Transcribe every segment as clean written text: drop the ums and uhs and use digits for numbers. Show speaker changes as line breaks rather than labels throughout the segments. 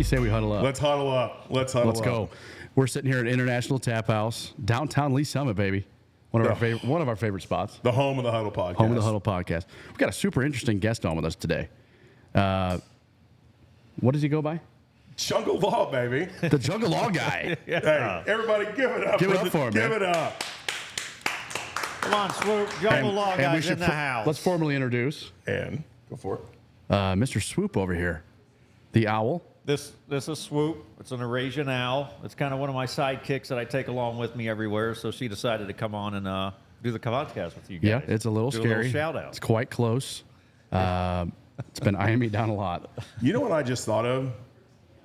say we huddle up?
Let's huddle up. Let's
go. We're sitting here at International Tap House, downtown Lee Summit, baby. One of our favorite spots.
The home of the Huddle Podcast.
Home of the Huddle Podcast. We've got a super interesting guest on with us today. What does he go by?
Jungle Law, baby.
The Jungle Law guy.
Hey, everybody give it up.
Give it up for him,
Give
man.
it up.
Come on, Swoop. Jungle Law guys in the house.
Let's formally introduce.
And go for it.
Mr. Swoop over here. The owl.
This is Swoop. It's an Eurasian owl. It's kind of one of my sidekicks that I take along with me everywhere. So she decided to come on and do the podcast with you guys.
Yeah, it's a little scary.
A little shout out.
It's quite close. It's been eyeing me down a lot.
You know what I just thought of?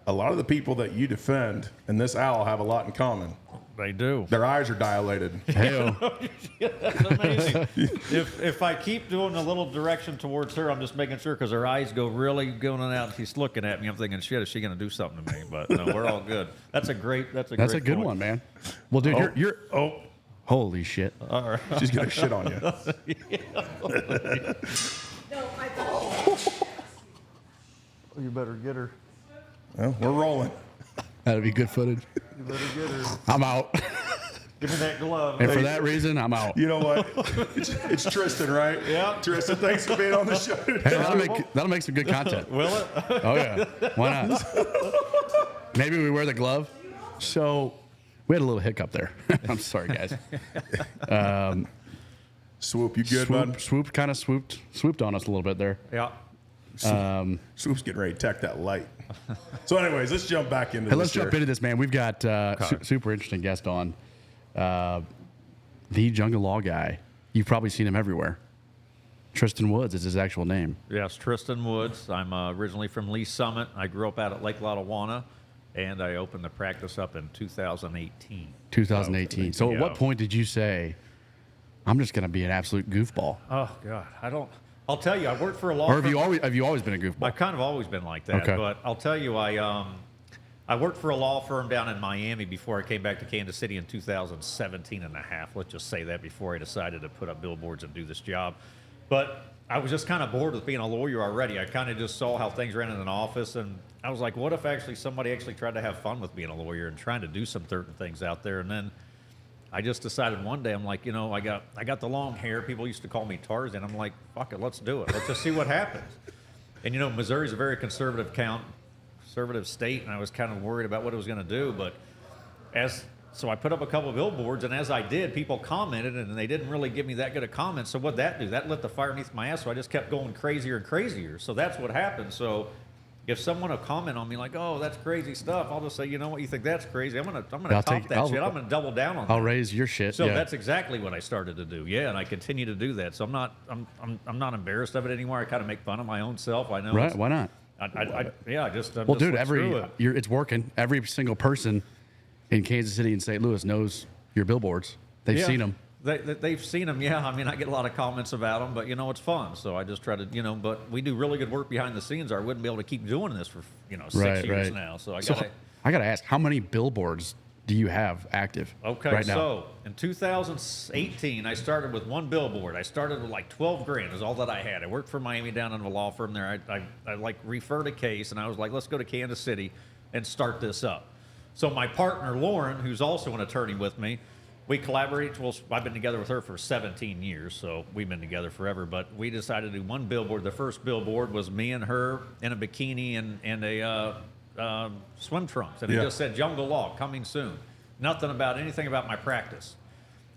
A lot of the people that you defend and this owl have a lot in common.
They do.
Their eyes are dilated.
Hey-o.
That's amazing. if I keep doing a little direction towards her, I'm just making sure because her eyes go really going out and she's looking at me. I'm thinking, shit, is she going to do something to me? But no, we're all good. That's a good
good one, man. Well, dude, you're holy shit.
All right.
She's going to shit on you.
No, I thought.
You better get her.
Well, we're rolling.
That'd be good footage.
You better get her.
I'm out.
Give me that glove.
And for that reason, I'm out.
You know what? It's Tristan, right?
Yeah.
Tristan, thanks for being on the show.
Hey, that'll make some good content.
Will it?
Oh, yeah. Why not? Maybe we wear the glove. So we had a little hiccup there. I'm sorry, guys.
Swoop, you good, bud?
Swoop kind of swooped on us a little bit there.
Yeah.
Swoop's getting ready to tack that light. So anyways, let's jump back into this.
Let's jump into this, man. We've got super interesting guest on. The Jungle Law guy. You've probably seen him everywhere. Tristan Woods is his actual name.
Yes, Tristan Woods. I'm originally from Lee Summit. I grew up out at Lake Lotawana, and I opened the practice up in 2018.
2018. So at
Yeah.
what point did you say, I'm just going to be an absolute goofball?
Oh, God. I'll tell you, I worked for a law
Or
firm.
have you always been a goofball?
I've kind of always been like that.
Okay.
But I'll tell you, I worked for a law firm down in Miami before I came back to Kansas City in 2017 and a half. Let's just say that before I decided to put up billboards and do this job. But I was just kind of bored with being a lawyer already. I kind of just saw how things ran in an office, and I was like, what if somebody actually tried to have fun with being a lawyer and trying to do some certain things out there? And then I just decided one day, I'm like, I got the long hair. People used to call me Tarzan. I'm like, fuck it, let's do it. Let's just see what happens. And Missouri's a very conservative state, and I was kind of worried about what it was going to do. But so I put up a couple of billboards, and as I did, people commented, and they didn't really give me that good a comment. So what'd that do? That lit the fire beneath my ass. So I just kept going crazier and crazier. So that's what happened. So if someone will comment on me like, "Oh, that's crazy stuff," I'll just say, "You know what? You think that's crazy? I'm gonna top that shit. I'm gonna double down on that."
I'll raise your shit.
So
yeah.
that's exactly what I started to do. Yeah, and I continue to do that. So I'm not embarrassed of it anymore. I kind of make fun of my own self. I know.
Right? Why not?
Well,
Dude,
screw it.
it's working. Every single person in Kansas City and St. Louis knows your billboards. They've seen them.
They've seen them, yeah. I mean, I get a lot of comments about them, but, it's fun. So I just try to, but we do really good work behind the scenes, or I wouldn't be able to keep doing this for, 6 years now. So I
got to ask, how many billboards do you have active right now?
So in 2018, I started with one billboard. I started with like 12 grand is all that I had. I worked for Miami down in a law firm there. I referred a case, and I was like, let's go to Kansas City and start this up. So my partner, Lauren, who's also an attorney with me, we collaborate. Well, I've been together with her for 17 years, so we've been together forever. But we decided to do one billboard. The first billboard was me and her in a bikini and a swim trunks. And it just said Jungle Law, coming soon. Anything about my practice.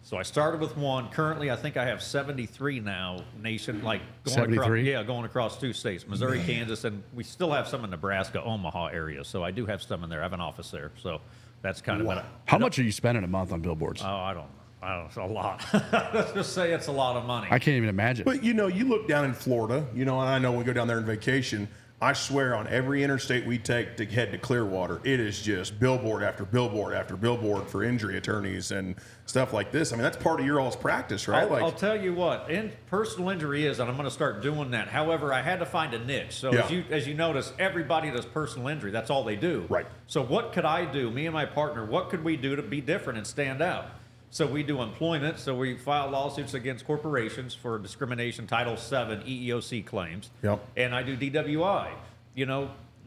So I started with one. Currently, I think I have 73 now, going across 2 states, Missouri, Kansas, and we still have some in Nebraska, Omaha area. So I do have some in there. I have an office there. So that's kind of
How much are you spending a month on billboards?
Oh, I don't know. A lot. Let's just say it's a lot of money.
I can't even imagine.
But, you look down in Florida, and I know we go down there on vacation. I swear on every interstate we take to head to Clearwater, it is just billboard after billboard after billboard for injury attorneys and stuff like this. I mean, that's part of your all's practice, right?
I'll tell you what, personal injury is, and I'm going to start doing that. However, I had to find a niche. So as you notice, everybody does personal injury. That's all they do.
Right.
So what could I do, me and my partner, what could we do to be different and stand out? So we do employment. So we file lawsuits against corporations for discrimination, Title VII, EEOC claims.
Yep.
And I do DWI.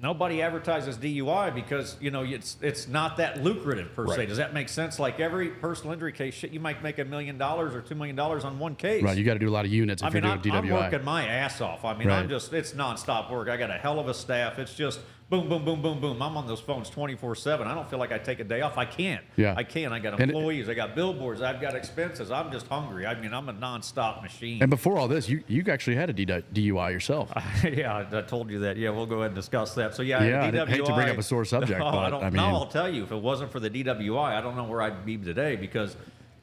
nobody advertises DUI because, you know, it's not that lucrative per se.
Right.
Does that make sense? Like every personal injury case, shit, you might make $1 million or $2 million on one case.
Right. You got to do a lot of units if
I mean,
you're doing
I'm
DWI.
working my ass off. I mean,
Right.
it's nonstop work. I got a hell of a staff. It's just boom, boom, boom, boom, boom. I'm on those phones 24/7. I don't feel like I take a day off. I can't.
Yeah.
I can't. I got
And-
employees. I got billboards. I've got expenses. I'm just hungry. I mean, I'm a nonstop machine.
And before all this, you actually had a DUI yourself.
Yeah, I told you that. Yeah, we'll go ahead and discuss that. So yeah,
Yeah, I
DWI,
hate to bring up a sore subject,
no,
but, I mean-
I'll tell you, if it wasn't for the DWI, I don't know where I'd be today because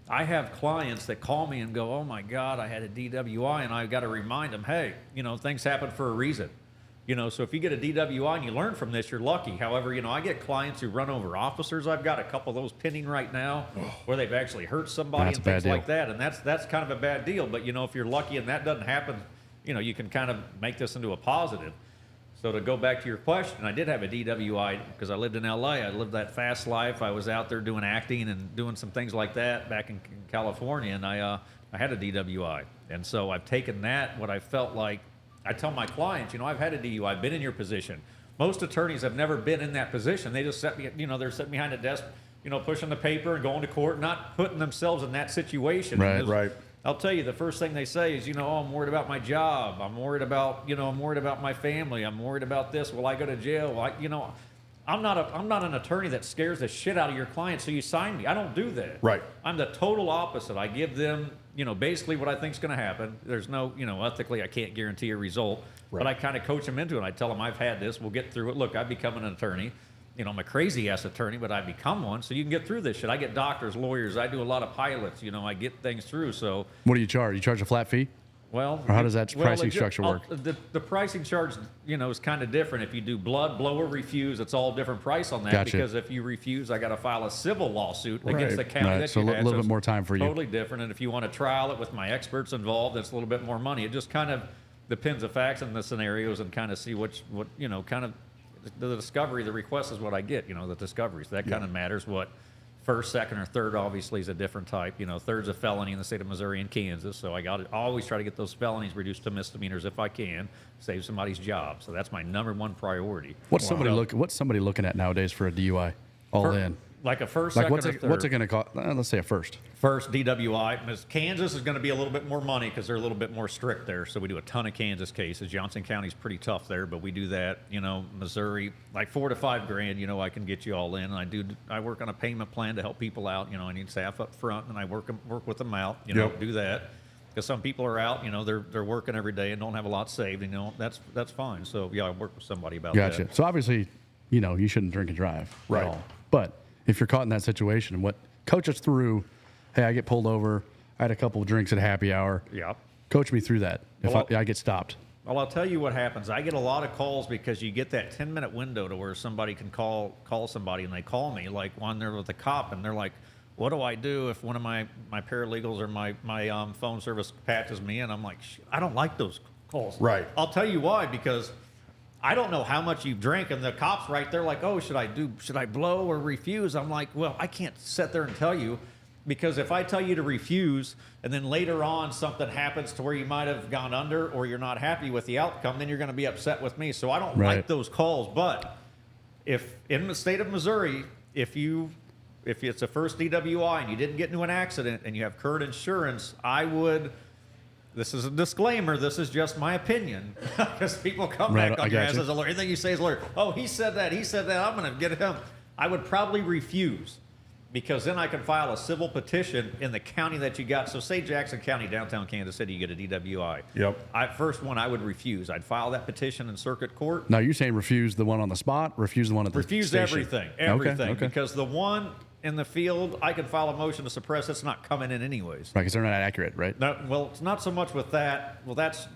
I have clients that call me and go, "Oh my God, I had a DWI," and I've got to remind them, "Hey, you know, things happen for a reason." You know, so if you get a DWI and you learn from this, you're lucky. However, you know, I get clients who run over officers. I've got a couple of those pending right now where they've actually hurt somebody
That's
and
a bad
things
deal.
like that. And that's kind of a bad deal. But, you know, if you're lucky and that doesn't happen, you know, you can kind of make this into a positive. So to go back to your question, I did have a DWI because I lived in LA. I lived that fast life. I was out there doing acting and doing some things like that back in California. And I had a DWI. And so I've taken that, what I felt like, I tell my clients, you know, I've had a DUI, I've been in your position. Most attorneys have never been in that position. They just set me, you know, they're sitting behind a desk, you know, pushing the paper and going to court, not putting themselves in that situation.
Right,
Because
right.
I'll tell you, the first thing they say is, you know, oh, I'm worried about my job. I'm worried about, you know, I'm worried about my family. I'm worried about this. Will I go to jail? Well, you know, I'm not an attorney that scares the shit out of your client, so you sign me. I don't do that.
Right.
I'm the total opposite. I give them, you know, basically what I think is going to happen. There's no, you know, ethically I can't guarantee a result, but
Right.
I kind of coach them into it. I tell them I've had this. We'll get through it. Look, I've become an attorney. You know, I'm a crazy ass attorney, but I've become one, so you can get through this shit. I get doctors, lawyers. I do a lot of pilots. You know, I get things through. So,
What do you charge? You charge a flat fee?
well,
Or how does that pricing structure work?
The pricing charge, you know, is kind of different. If you do blood, blow, or refuse, it's all different price on that.
Gotcha.
Because if you refuse, I got to file a civil lawsuit against the
Right.
county
Right,
that
so
you
a
had.
little bit
it's
more time for you.
Totally different. And if you want to trial it with my experts involved, it's a little bit more money. It just kind of depends the facts and the scenarios and kind of see what you know, kind of the discovery. The request is what I get. You know, the discoveries that kind of matters. What first, second, or third obviously is a different type. You know, third's a felony in the state of Missouri and Kansas. So I got to always try to get those felonies reduced to misdemeanors if I can, save somebody's job. So that's my number one priority.
What's somebody looking at nowadays for a DUI? All in.
Like a first,
Like
second,
what's
or
it,
third.
what's it going to cost? Let's say a first.
First DWI. Kansas is going to be a little bit more money because they're a little bit more strict there. So we do a ton of Kansas cases. Johnson County's pretty tough there, but we do that. You know, Missouri, like $4,000 to $5,000. You know, I can get you all in. And I work on a payment plan to help people out. You know, I need staff up front, and I work with them out. You know,
Yep.
do that because some people are out. You know, they're working every day and don't have a lot saved. You know, that's fine. So yeah, I work with somebody about that.
Gotcha. So obviously, you know, you shouldn't drink and drive
Right.
at all. But if you're caught in that situation, coach us through, hey, I get pulled over. I had a couple of drinks at happy hour.
Yeah.
Coach me through that if
Well,
I get stopped.
Well, I'll tell you what happens. I get a lot of calls because you get that 10-minute window to where somebody can call somebody, and they call me like when they're with a cop, and they're like, "What do I do if one of my paralegals or my phone service patches me?" And I'm like, I don't like those calls.
Right.
I'll tell you why, because I don't know how much you've drank, and the cops right there like, "Oh, should I blow or refuse?" I'm like, well, I can't sit there and tell you. Because if I tell you to refuse and then later on something happens to where you might have gone under or you're not happy with the outcome, then you're going to be upset with me. So I don't
Right.
like those calls. But if in the state of Missouri, if it's a first DWI and you didn't get into an accident and you have current insurance, this is a disclaimer, this is just my opinion. Because people come
Right,
back
I
on your
got
ass
you.
as a lawyer. Anything you say is a lawyer. Oh, he said that, I'm going to get him. I would probably refuse. Because then I can file a civil petition in the county that you got. So say Jackson County, downtown Kansas City, you get a DWI.
Yep.
First one, I would refuse. I'd file that petition in circuit court.
Now, you're saying refuse the one on the spot, refuse the one at the
Refuse
station?
everything.
Okay.
Because the one in the field, I can file a motion to suppress. It's not coming in anyways.
Right, because they're not accurate, right?
No, well, it's not so much with that. Well, that's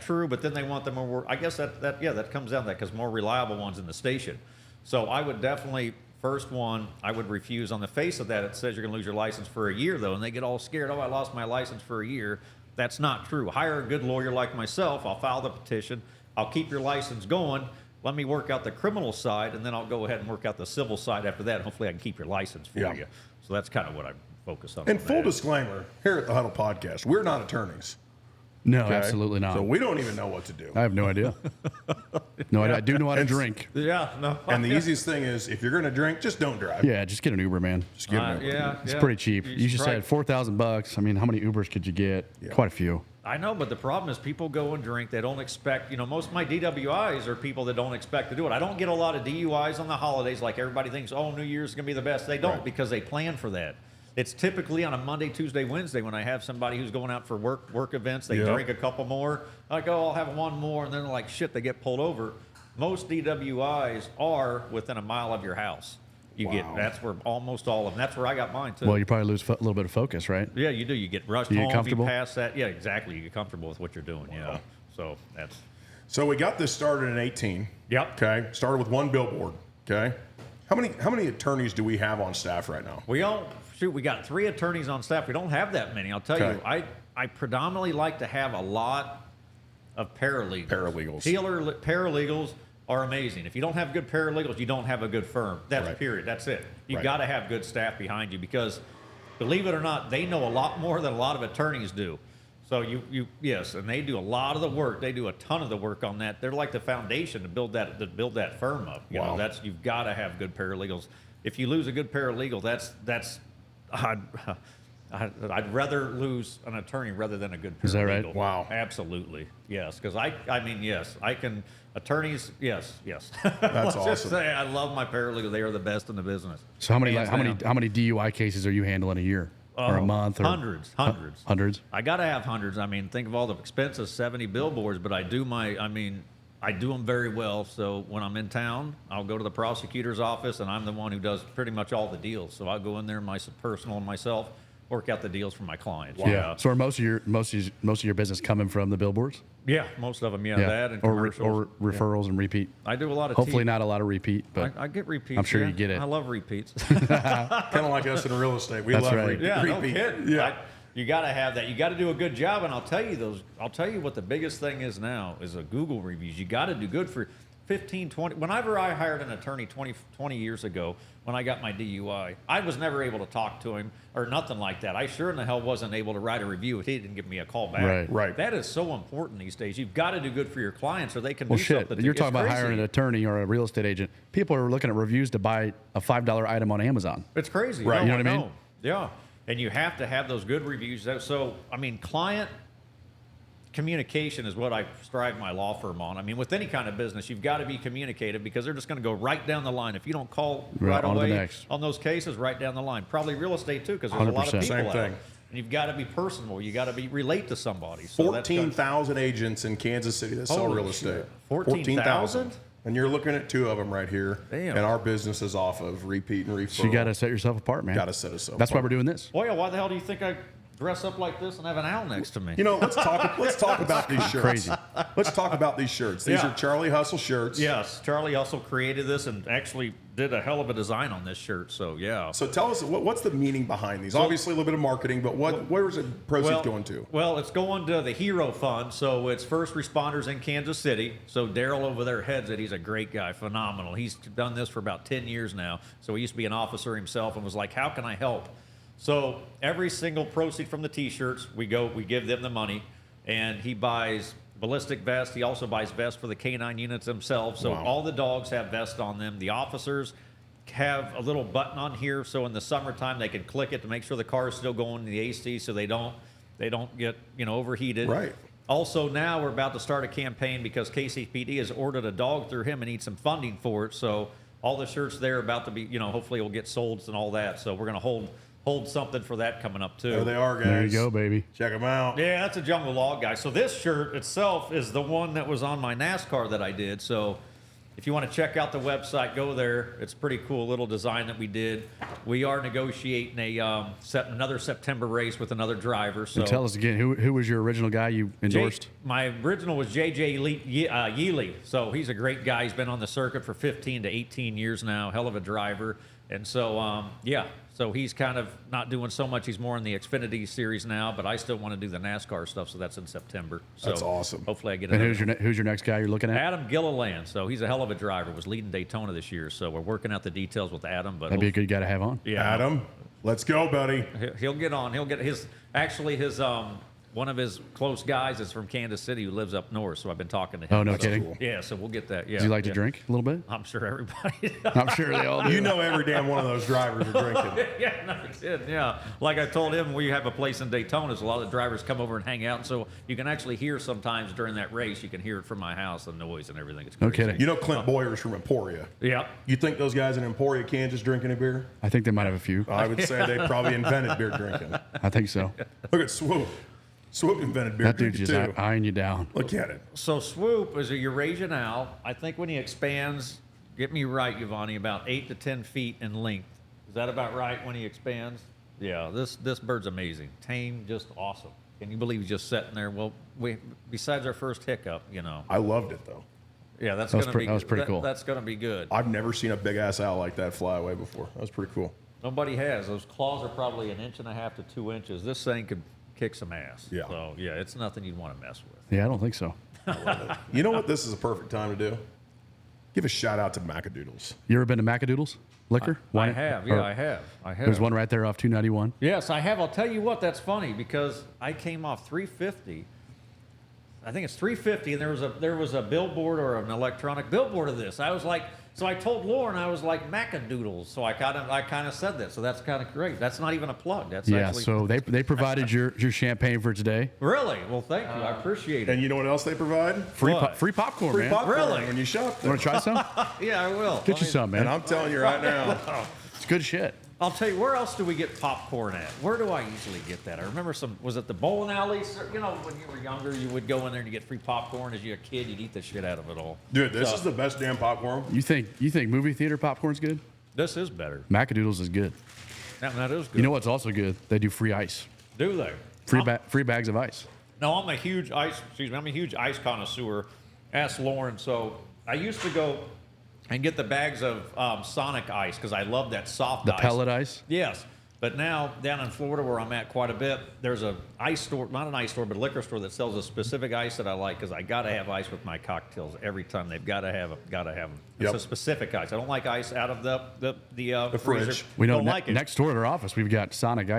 true, but then they want the more. I guess that comes down to that because more reliable ones in the station. So I would definitely. First one, I would refuse. On the face of that, it says you're going to lose your license for a year, though, and they get all scared. Oh, I lost my license for a year. That's not true. Hire a good lawyer like myself. I'll file the petition. I'll keep your license going. Let me work out the criminal side, and then I'll go ahead and work out the civil side after that. Hopefully, I can keep your license for
Yeah.
you. So that's kind of what I focus on.
And
on
full
that.
disclaimer, here at the Huddle Podcast, we're not attorneys.
No,
okay?
absolutely not.
So we don't even know what to do.
I have no idea. No idea. I do know how to drink.
Yeah, no.
And the easiest thing is, if you're going to drink, just don't drive.
Yeah, just get an Uber, man.
Just get an Uber.
Yeah,
It's pretty cheap. You just said $4,000. I mean, how many Ubers could you get? Quite a few.
I know, but the problem is people go and drink. They don't expect, most of my DWIs are people that don't expect to do it. I don't get a lot of DUIs on the holidays like everybody thinks, oh, New Year's is going to be the best. They don't because they plan for that. It's typically on a Monday, Tuesday, Wednesday when I have somebody who's going out for work events. They drink a couple more. I go, I'll have one more. And then they're like, shit, they get pulled over. Most DWIs are within a mile of your house. That's where almost all of them. That's where I got mine too.
Well, you probably lose a little bit of focus, right?
Yeah, you do. You get rushed
You get
home.
comfortable?
You pass that. Yeah, exactly. You get comfortable with what you're doing. Yeah. So that's.
So we got this started in 18.
Yep.
Okay. Started with one billboard. Okay. How many attorneys do we have on staff right now?
We got 3 attorneys on staff. We don't have that many. I'll tell you. I predominantly like to have a lot of paralegals. Paralegals are amazing. If you don't have good paralegals, you don't have a good firm. That's period. That's it. You got to have good staff behind you because, believe it or not, they know a lot more than a lot of attorneys do. So yes, and they do a lot of the work. They do a ton of the work on that. They're like the foundation to build that firm up. You know, you've got to have good paralegals. If you lose a good paralegal, I'd rather lose an attorney rather than a good paralegal.
Is that right?
Wow.
Absolutely. Yes. Because yes, I can, attorneys, yes.
That's awesome.
Just say I love my paralegal. They are the best in the business.
So how many DUI cases are you handling a year or a month? Or
Hundreds.
Hundreds.
I got to have hundreds. I mean, think of all the expenses, 70 billboards, but I do them very well. So when I'm in town, I'll go to the prosecutor's office, and I'm the one who does pretty much all the deals. So I'll go in there, my personal and myself, work out the deals for my clients.
Wow. Yeah. So are most of your business coming from the billboards?
Yeah, most of them. Yeah, that and commercials.
Or referrals and repeat.
I do a lot of.
Hopefully not a lot of repeat, but
I get repeats.
I'm sure you get it.
I love repeats.
Kind of like us in real estate. We love repeat.
Yeah, no kidding. Yeah. You got to have that. You got to do a good job, and I'll tell you what the biggest thing is now is a Google reviews. You got to do good for 15, 20. Whenever I hired an attorney 20 years ago, when I got my DUI, I was never able to talk to him or nothing like that. I sure in the hell wasn't able to write a review if he didn't give me a call back.
Right.
That is so important these days. You've got to do good for your clients or they can
Well,
do
shit.
something.
You're talking about hiring an attorney or a real estate agent. People are looking at reviews to buy a $5 item on Amazon.
It's crazy.
Right.
No,
You know what I mean?
Yeah. And you have to have those good reviews. So, client communication is what I strive my law firm on. With any kind of business, you've got to be communicative because they're just going to go right down the line. If you don't call right away on those cases, right down the line. Probably real estate too, because there's a lot of people
Same
out.
thing.
And you've got to be personable. You got to relate to somebody. So
14,000 agents in Kansas City that sell real estate.
14,000?
And you're looking at 2 of them right here.
Damn.
And our business is off of repeat and referral.
So you got to set yourself apart, man.
Got to set us up.
That's why we're doing this.
Boy, why the hell do you think I dress up like this and have an owl next to me?
Let's talk about these shirts.
Crazy.
Let's talk about these shirts. These are Charlie Hustle shirts.
Yes, Charlie Hustle created this and actually did a hell of a design on this shirt. So yeah.
So tell us what's the meaning behind these? Obviously a little bit of marketing, but where's the proceeds going to?
Well, it's going to the Hero Fund. So it's first responders in Kansas City. So Daryl over there heads it. He's a great guy, phenomenal. He's done this for about 10 years now. So he used to be an officer himself and was like, how can I help? So every single proceed from the T-shirts, we give them the money, and he buys ballistic vests. He also buys vests for the K9 units themselves. So all the dogs have vests on them. The officers have a little button on here, so in the summertime they can click it to make sure the car is still going in the AC, so they don't get overheated.
Right.
Also, now we're about to start a campaign because KCPD has ordered a dog through him and needs some funding for it. So all the shirts there are about to be, hopefully will get sold and all that. So we're going to hold something for that coming up too.
There they are, guys.
There you go, baby.
Check them out.
Yeah, that's a Jungle Log guy. So this shirt itself is the one that was on my NASCAR that I did. So if you want to check out the website, go there. It's a pretty cool little design that we did. We are negotiating another September race with another driver. So
And tell us again, who was your original guy you endorsed?
My original was J.J. Yealy. So he's a great guy. He's been on the circuit for 15 to 18 years now. Hell of a driver. And so, so he's kind of not doing so much. He's more in the Xfinity series now, but I still want to do the NASCAR stuff, so that's in September. So
that's awesome.
Hopefully I get
And
another.
who's your next guy you're looking at?
Adam Gilliland. So he's a hell of a driver. Was leading Daytona this year. So we're working out the details with Adam. But
That'd be a good guy to have on.
yeah,
Adam, let's go, buddy.
he'll get on. He'll get his one of his close guys is from Kansas City who lives up north, so I've been talking to him.
Oh, no
That's
kidding.
cool.
Yeah, so we'll get that. Yeah.
Do you like to
yeah.
drink a little bit?
I'm sure everybody.
I'm sure they all do.
You know every damn one of those drivers are drinking.
Yeah, no, I did. Yeah, like I told him, we have a place in Daytona. So a lot of the drivers come over and hang out, and so you can actually hear sometimes during that race. You can hear it from my house, the noise and everything. It's
No
crazy.
kidding.
You know Clint Boyer's from Emporia.
Yeah.
You think those guys in Emporia, Kansas, drinking a beer?
I think they might have a few.
I would say they probably invented beer drinking.
I think so.
Look at Swoop. Swoop invented beer
That dude's
drinking
just
too.
eyeing you down.
Look at it.
So Swoop is a Eurasian owl. I think when he expands, get me right, Giovanni, about 8 to 10 feet in length. Is that about right when he expands? Yeah, this bird's amazing. Tame, just awesome. Can you believe he's just sitting there? Well, besides our first hiccup, you know.
I loved it though.
Yeah, that's
That was
going to be
that was pretty cool.
That's going to be good.
I've never seen a big ass owl like that fly away before. That was pretty cool.
Nobody has. Those claws are probably 1.5 to 2 inches. This thing could kick some ass.
Yeah.
So, yeah, it's nothing you'd want to mess with.
Yeah, I don't think so.
You know what this is a perfect time to do? Give a shout out to Macadoodles.
You ever been to Macadoodles Liquor?
I have. Yeah, I have.
There's one right there off 291.
Yes, I have. I'll tell you what, that's funny because I came off 350. I think it's 350, and there was a billboard or an electronic billboard of this. I was like, so I told Lauren, I was like Macadoodles. So I kind of said that. So that's kind of great. That's not even a plug. That's
Yeah,
actually
so they provided your champagne for today.
really well. Thank you. I appreciate it.
And you know what else they provide?
Free
What?
free popcorn,
Free
man.
popcorn
Really?
when you shop
You
there.
want to try some?
Yeah, I will.
Get you some,
And
man.
I'm telling you right now,
It's good shit.
I'll tell you, where else do we get popcorn at? Where do I usually get that? I remember was it the bowling alleys? You know, when you were younger, you would go in there and you get free popcorn. As you're a kid, you'd eat the shit out of it all.
dude, this
So,
is the best damn popcorn.
You think movie theater popcorn's good?
This is better.
Macadoodles is good.
That is good.
You know what's also good? They do free ice.
Do they?
Free bags of ice.
No, I'm a huge ice connoisseur. Ask Lauren. So I used to go and get the bags of Sonic ice because I love that soft
The
ice.
pellet ice.
Yes. But now, down in Florida, where I'm at quite a bit, there's a ice store, not an ice store, but a liquor store that sells a specific ice that I like because I got to have ice with my cocktails every time. They've got to have them. It's
Yep.
a specific ice. I don't like ice out of the
fridge.
freezer.
We know
Don't like it.
next door to our office, we've got a Sonic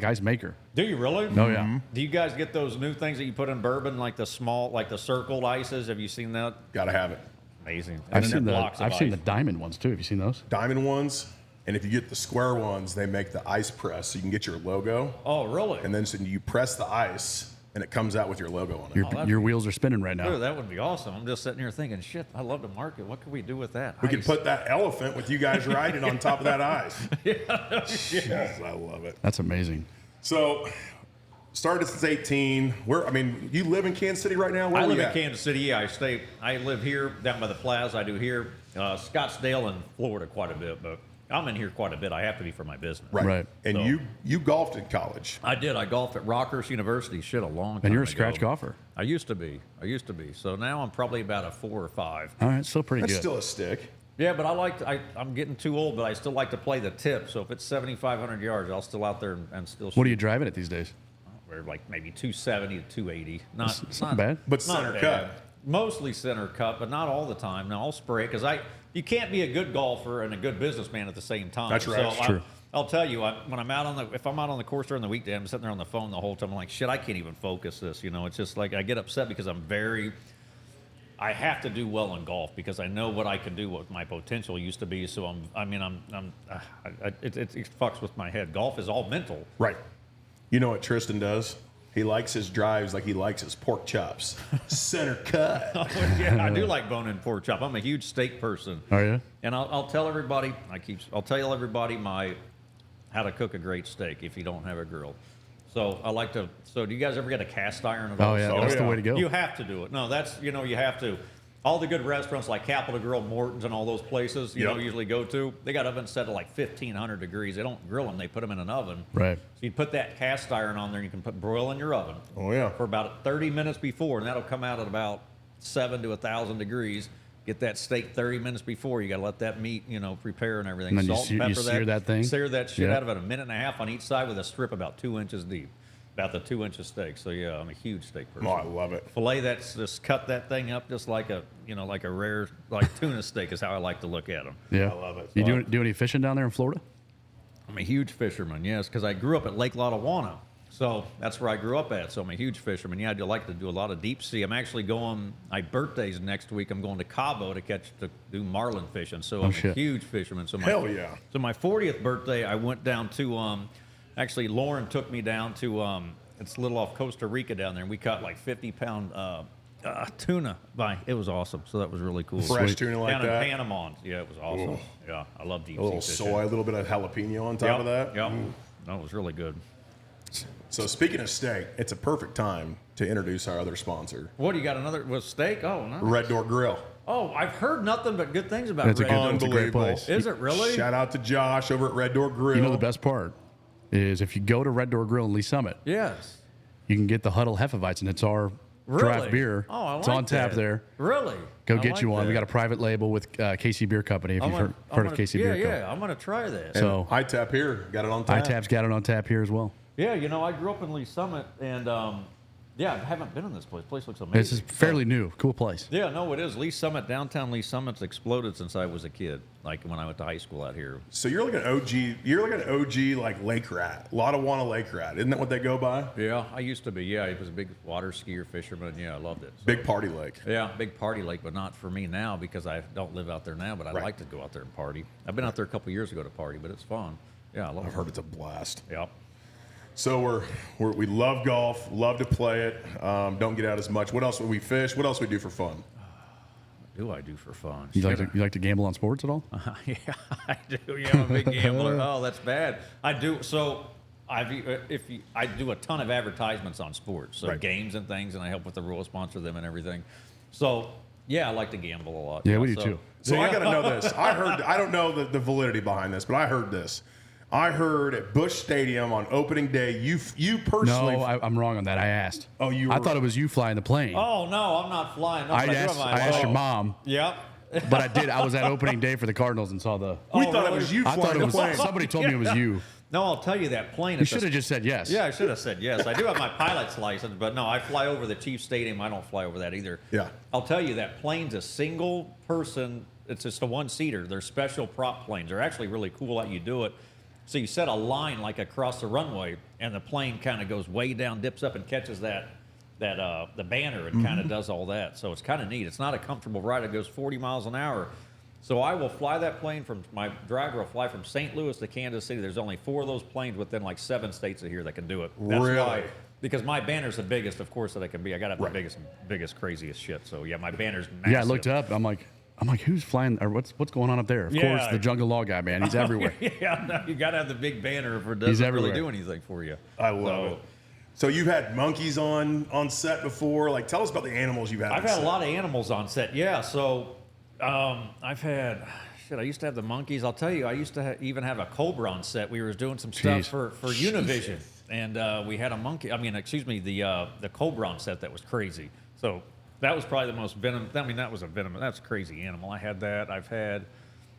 ice maker.
Do you really?
Oh yeah.
Do you guys get those new things that you put in bourbon, like the small, like the circled ices? Have you seen that?
Gotta have it.
Amazing.
I've
And
seen
then
the
blocks of
I've seen
ice.
the diamond ones too. Have you seen those?
Diamond ones, and if you get the square ones, they make the ice press so you can get your logo.
Oh, really?
And then so you press the ice, and it comes out with your logo on it.
Your wheels are spinning right now.
Dude, that would be awesome. I'm just sitting here thinking, shit, I love to market. What could we do with that?
We could
Ice.
put that elephant with you guys riding on top of that ice. Jeez, I love it.
That's amazing.
So, started since 18. You live in Kansas City right now? Where
I
we
live in
at?
Kansas City. Yeah, I live here down by the plaza. I do here, Scottsdale and Florida quite a bit, but I'm in here quite a bit. I have to be for my business.
Right. And
So-
you golfed in college.
I did. I golfed at Rockhurst University. Shit, a long time
And you're a
ago.
scratch golfer.
I used to be. So now I'm probably about a 4 or 5.
All right, still pretty
That's
good.
still a stick.
Yeah, but I'm getting too old, but I still like to play the tip. So if it's 7,500 yards, I'll still out there and still shoot.
What are you driving at these days?
We're like maybe 270 to 280.
It's not bad.
But
Not
center
bad.
cut.
Mostly center cut, but not all the time. No, I'll spray because you can't be a good golfer and a good businessman at the same time.
That's right.
So
That's
true.
I'll tell you, if I'm out on the course during the weekday, I'm sitting there on the phone the whole time. I'm like, shit, I can't even focus this. You know, it's just like I get upset because I have to do well in golf because I know what I can do, what my potential used to be. So it fucks with my head. Golf is all mental.
Right. You know what Tristan does? He likes his drives like he likes his pork chops. Center cut.
Yeah, I do like bone-in pork chop. I'm a huge steak person.
Are you?
And I'll tell everybody, I'll tell everybody how to cook a great steak if you don't have a grill. So do you guys ever get a cast iron at all?
Oh yeah,
So
that's the
yeah.
way to go.
You have to do it. No, you have to. All the good restaurants like Capital Grill, Morton's, and all those places
Yep.
usually go to, they got ovens set to like 1,500 degrees. They don't grill them; they put them in an oven.
Right.
So you put that cast iron on there, and you can broil in your oven.
Oh, yeah.
For about 30 minutes before, and that'll come out at about 7 to 1,000 degrees. Get that steak 30 minutes before. You got to let that meat, prepare and everything.
And then you
Salt
sear-
and
you
pepper
sear that thing?
Sear that shit
Yeah.
out of it a minute and a half on each side with a strip about 2 inches deep. About the 2 inch steak. So yeah, I'm a huge steak person.
Oh, I love it.
Fillet just cut that thing up just like a rare tuna steak is how I like to look at them.
Yeah.
I love it.
You do any fishing down there in Florida?
I'm a huge fisherman, yes, because I grew up at Lake Lotawana. So that's where I grew up at. So I'm a huge fisherman. Yeah, I do like to do a lot of deep sea. I'm actually going. My birthday's next week. I'm going to Cabo to do marlin fishing. So I'm a huge fisherman. So
Hell yeah.
So my 40th birthday, I went down to actually Lauren took me down to it's a little off Costa Rica down there, and we caught like 50-pound tuna. It was awesome. So that was really cool.
Fresh tuna like
down
that.
in Panama. Yeah, it was awesome.
Ooh.
Yeah, I love deep
A little
sea fishing.
soy, a little bit of jalapeno on top of that.
Yep. No, it was really good.
So speaking of steak, it's a perfect time to introduce our other sponsor,
What do you got? Another was steak? Oh, no.
Red Door Grill.
Oh, I've heard nothing but good things about
It's a
Red
good-
Door.
it's a great
Unbelievable.
place.
Is it really?
Shout out to Josh over at Red Door Grill.
You know the best part is if you go to Red Door Grill in Lee Summit,
Yes.
you can get the Huddle Hefeweizen. It's our
Really?
draft beer.
Oh, I like
It's on tap
that.
there.
Really?
Go
I
get
like
you one. We
that.
got a private label with KC Beer Company. If
I'm
you've
gonna-
heard
I'm
of
gonna-
KC Beer Company.
Yeah, I'm going to try that.
So
iTap here, got it on tap.
iTap's got it on tap here as well.
Yeah, you know, I grew up in Lee Summit, and yeah, I haven't been in this place. Place looks
This
amazing.
is fairly new, cool place.
Yeah, no, it is. Lee Summit, downtown Lee Summit's exploded since I was a kid, like when I went to high school out here.
So you're looking at OG. You're looking at OG like Lake Rat. A lot of Wanna Lake Rat. Isn't that what they go by?
Yeah, I used to be. Yeah, I was a big water skier, fisherman. Yeah, I loved it. So-
Big party lake.
Yeah, big party lake, but not for me now because I don't live out there now. But I
Right.
like to go out there and party. I've been out there a couple years ago to party, but it's fun. Yeah, I love
I've
it.
heard it's a blast.
Yep.
So we love golf, love to play it. Don't get out as much. What else would we fish? What else we do for fun?
What do I do for fun?
You
Shit,
like to gamble on sports at all?
yeah, I do. Yeah, I'm a big gambler. Oh, that's bad. I do. So I do a ton of advertisements on sports, so
Right.
games and things, and I help with the rules, sponsor them, and everything. So yeah, I like to gamble a lot.
Yeah,
you
we
know,
do too.
So I got to know this. I don't know the validity behind this, but I heard this. I heard at Busch Stadium on opening day, you personally.
No, I'm wrong on that. I asked.
Oh, you
I
were-
thought it was you flying the plane.
Oh no, I'm not flying. No,
I
but do
asked.
have my-
I asked your
oh.
mom,
Yep.
but I did. I was at opening day for the Cardinals and saw the.
we
Oh,
thought it
really?
was you
I thought
flying
it
the
was
plane.
somebody told me it was you.
No, I'll tell you that plane.
You should have just said yes.
Yeah, I should have said yes. I do have my pilot's license, but no, I fly over the Chiefs Stadium. I don't fly over that either.
Yeah.
I'll tell you that plane's a single person. It's just a one-seater. They're special prop planes. They're actually really cool how you do it. So you set a line like across the runway, and the plane kind of goes way down, dips up, and catches the banner and kind of does all that. So it's kind of neat. It's not a comfortable ride. It goes 40 miles an hour. So I will fly that plane my driver will fly from St. Louis to Kansas City. There's only 4 of those planes within like 7 states of here that can do it. That's
Really?
why. Because my banner's the biggest, of course, that I can be. I got to have
Right.
the biggest, craziest shit. So yeah, my banner's massive.
Yeah, I looked up. I'm like, who's flying or what's going on up there? Of
Yeah.
course, the Jungle Law guy, man. He's everywhere.
Yeah, no, you got to have the big banner if it
He's
doesn't really
everywhere.
do anything for you.
I love it. So you've had monkeys on set before. Like, tell us about the animals you've had.
I've
on
had
set.
a lot of animals on set. Yeah, so I've had. Shit, I used to have the monkeys. I'll tell you, I used to even have a cobra on set. We were doing some stuff
Jeez.
for Univision, and we had a monkey. I mean, excuse me, the cobra on set that was crazy. So that was probably the most venom. I mean, that was a venomous. That's a crazy animal. I had that. I've had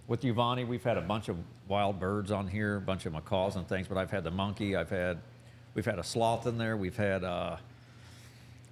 with Giovanni. We've had a bunch of wild birds on here, a bunch of macaws and things. But I've had the monkey. We've had a sloth in there. We've had.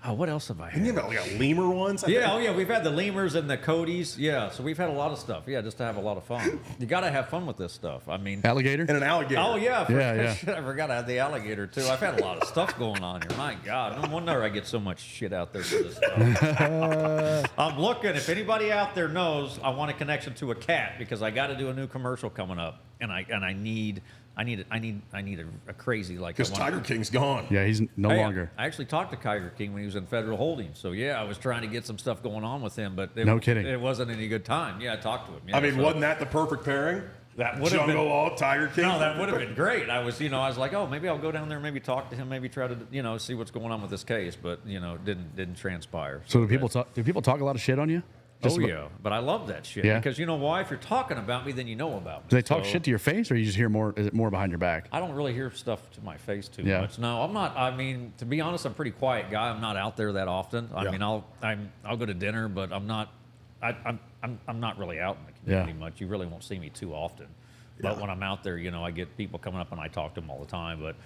What else have I had?
Didn't you have like a lemur once? I
Yeah,
think?
oh yeah, we've had the lemurs and the coyotes. Yeah, so we've had a lot of stuff. Yeah, just to have a lot of fun. You got to have fun with this stuff. I mean,
Alligator?
And an alligator.
oh yeah,
Yeah.
shit, I forgot I had the alligator too. I've had a lot of stuff going on here. My God, no wonder I get so much shit out there for this stuff. I'm looking. If anybody out there knows, I want a connection to a cat because I got to do a new commercial coming up, and I need a crazy like.
Because
I want-
Tiger King's gone.
Yeah, he's no
Hey,
longer.
I actually talked to Tiger King when he was in federal holding. So yeah, I was trying to get some stuff going on with him, but
No kidding.
it wasn't any good time. Yeah, I talked to him. Yeah,
I mean,
so
wasn't that the perfect pairing?
that would have
Jungle
been?
Law, Tiger King.
No, that would have been great. I was like, oh, maybe I'll go down there, maybe talk to him, maybe try to, see what's going on with this case, but it didn't transpire.
So do people talk a lot of shit on you? Just
Oh
about-
yeah, but I love that shit
Yeah?
because you know why? If you're talking about me, then you know about me.
Do they talk
So-
shit to your face, or you just hear more? Is it more behind your back?
I don't really hear stuff to my face too
Yeah.
much. No, I'm not. I mean, to be honest, I'm a pretty quiet guy. I'm not out there that often. I
Yeah.
mean, I'll go to dinner, but I'm not. I'm not really out in the community
Yeah.
much. You really won't see me too often. But
Yeah.
when I'm out there, I get people coming up and I talk to them all the time. But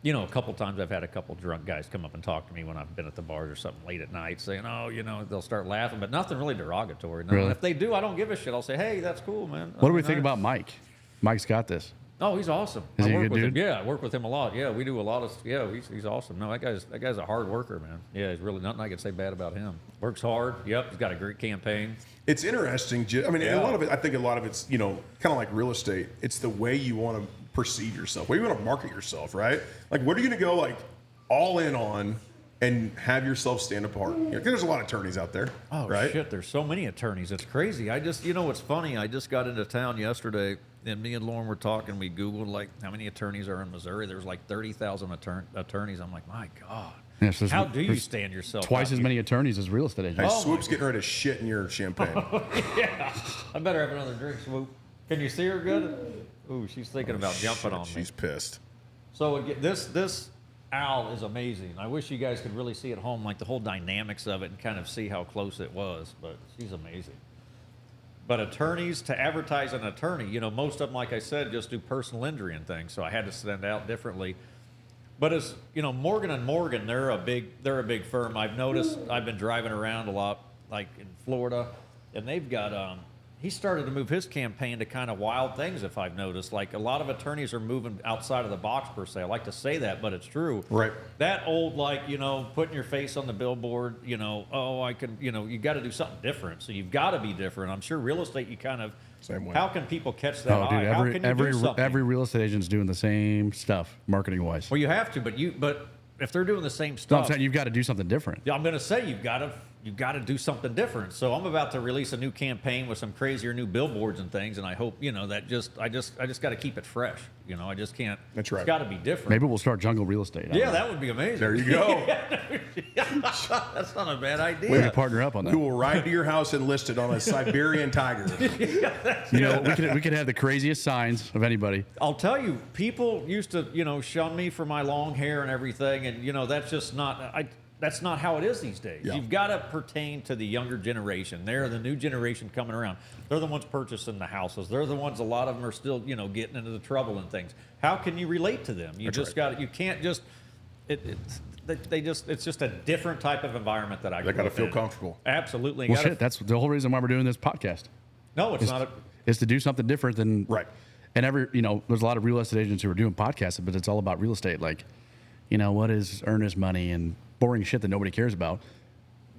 a couple times I've had a couple drunk guys come up and talk to me when I've been at the bars or something late at night, saying, "Oh, they'll start laughing," but nothing really derogatory. No.
Really?
If they do, I don't give a shit. I'll say, "Hey, that's cool, man."
What do we think about Mike? Mike's got this.
Oh, he's awesome.
Is
I
he a
work
good
with
dude?
him. Yeah, I work with him a lot. Yeah, we do a lot of. Yeah, he's awesome. No, that guy's a hard worker, man. Yeah, he's really nothing I can say bad about him. Works hard. Yep, he's got a great campaign.
It's interesting. I mean,
Yeah.
a lot of it, I think a lot of it's, kind of like real estate. It's the way you want to perceive yourself, where you want to market yourself, right? Like, what are you going to go like all in on and have yourself stand apart? There's a lot of attorneys out there.
Oh,
right?
shit, there's so many attorneys. It's crazy. What's funny, I just got into town yesterday, and me and Lauren were talking. We Googled, like, how many attorneys are in Missouri. There's like 30,000 attorneys. I'm like, my God.
Yes, there's-
How do you
there's
stand yourself
Twice
out
as
here?
many attorneys as real estate
Hey,
agents.
Swoop's getting ready to shit in your champagne.
Yeah, I better have another drink, Swoop. Can you see her good? Ooh, she's thinking about jumping on me.
She's pissed.
So again, this owl is amazing. I wish you guys could really see at home, like the whole dynamics of it, and kind of see how close it was. But she's amazing. But attorneys, to advertise an attorney, most of them, like I said, just do personal injury and things. So I had to send out differently. But as Morgan and Morgan, they're a big firm. I've noticed. I've been driving around a lot, like in Florida, and they've got. He started to move his campaign to kind of wild things. If I've noticed, like a lot of attorneys are moving outside of the box per se. I like to say that, but it's true.
Right.
That old, like, putting your face on the billboard. I can. You got to do something different. So you've got to be different. I'm sure real estate, you kind of.
Same way.
How can people catch that
Oh,
eye?
dude,
How can you do something?
every real estate agent's doing the same stuff, marketing wise.
Well, you have to, but if they're doing the same
No,
stuff,
I'm saying you've got to do something different.
yeah, I'm going to say you've got to do something different. So I'm about to release a new campaign with some crazier new billboards and things, and I hope that I just got to keep it fresh. I just can't.
That's right.
It's got to be different.
Maybe we'll start jungle real estate.
Yeah, that would be amazing.
There you go.
That's not a bad idea.
We could partner up on
We
that.
will ride to your house and list it on a Siberian tiger.
We could have the craziest signs of anybody.
I'll tell you, people used to, shun me for my long hair and everything, and that's just not. That's not how it is these days.
Yeah.
You've got to pertain to the younger generation. They're the new generation coming around. They're the ones purchasing the houses. They're the ones. A lot of them are still, getting into the trouble and things. How can you relate to them? You
That's
just
right.
got. You can't just. It's just a different type of environment that I.
They got to
grew up
feel
in.
comfortable.
Absolutely.
Well,
Gotta-
shit, that's the whole reason why we're doing this podcast.
No, it's
Is,
not.
is to do something different than
Right.
And there's a lot of real estate agents who are doing podcasts, but it's all about real estate. Like, what is earnest money and boring shit that nobody cares about.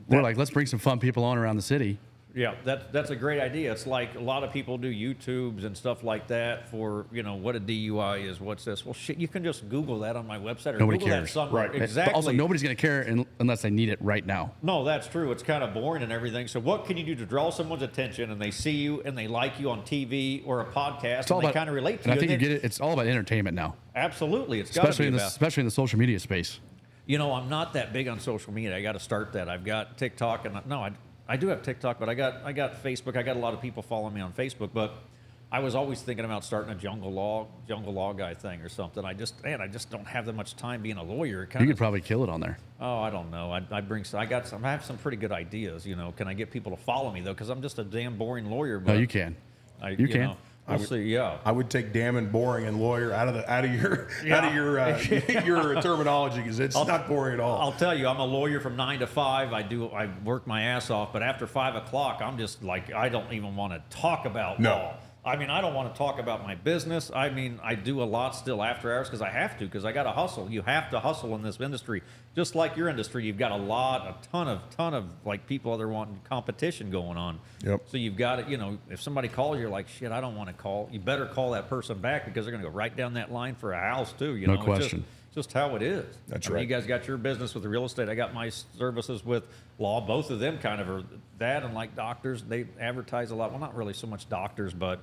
We're like, let's bring some fun people on around the city.
Yeah, that's a great idea. It's like a lot of people do YouTubes and stuff like that for, what a DUI is, what's this. Well, shit, you can just Google that on my website or
Nobody
Google
cares.
that somewhere.
Right.
Exactly.
But also, nobody's going to care unless they need it right now.
No, that's true. It's kind of boring and everything. So what can you do to draw someone's attention and they see you and they like you on TV or a podcast
It's all
and they
about
kind of relate to
and
you?
I think you
and
get it. It's all about entertainment now,
Absolutely. It's got to
especially
be
in
about.
especially in the social media space.
I'm not that big on social media. I got to start that. I've got TikTok and I do have TikTok, but I got Facebook. I got a lot of people following me on Facebook, but I was always thinking about starting a jungle law guy thing or something. I just don't have that much time being a lawyer.
You could probably kill it on there.
Oh, I don't know. I have some pretty good ideas. Can I get people to follow me though? Because I'm just a damn boring lawyer. But
No, you can. You can.
We'll see. Yeah.
I would take damn and boring and lawyer out of your your terminology because it's not boring at all.
I'll tell you, I'm a lawyer from 9 to 5. I work my ass off, but after 5 o'clock, I'm just like, I don't even want to talk about law. I don't want to talk about my business. I do a lot still after hours because I have to, because I got to hustle. You have to hustle in this industry. Just like your industry, you've got a ton of like people that are wanting competition going on.
Yep.
So you've got to, if somebody calls, you're like, shit, I don't want to call. You better call that person back because they're going to go right down that line for a house too.
No question.
It's just how it is.
That's
You
right.
guys got your business with the real estate. I got my services with law. Both of them kind of are that, and like doctors, they advertise a lot. Well, not really so much doctors, but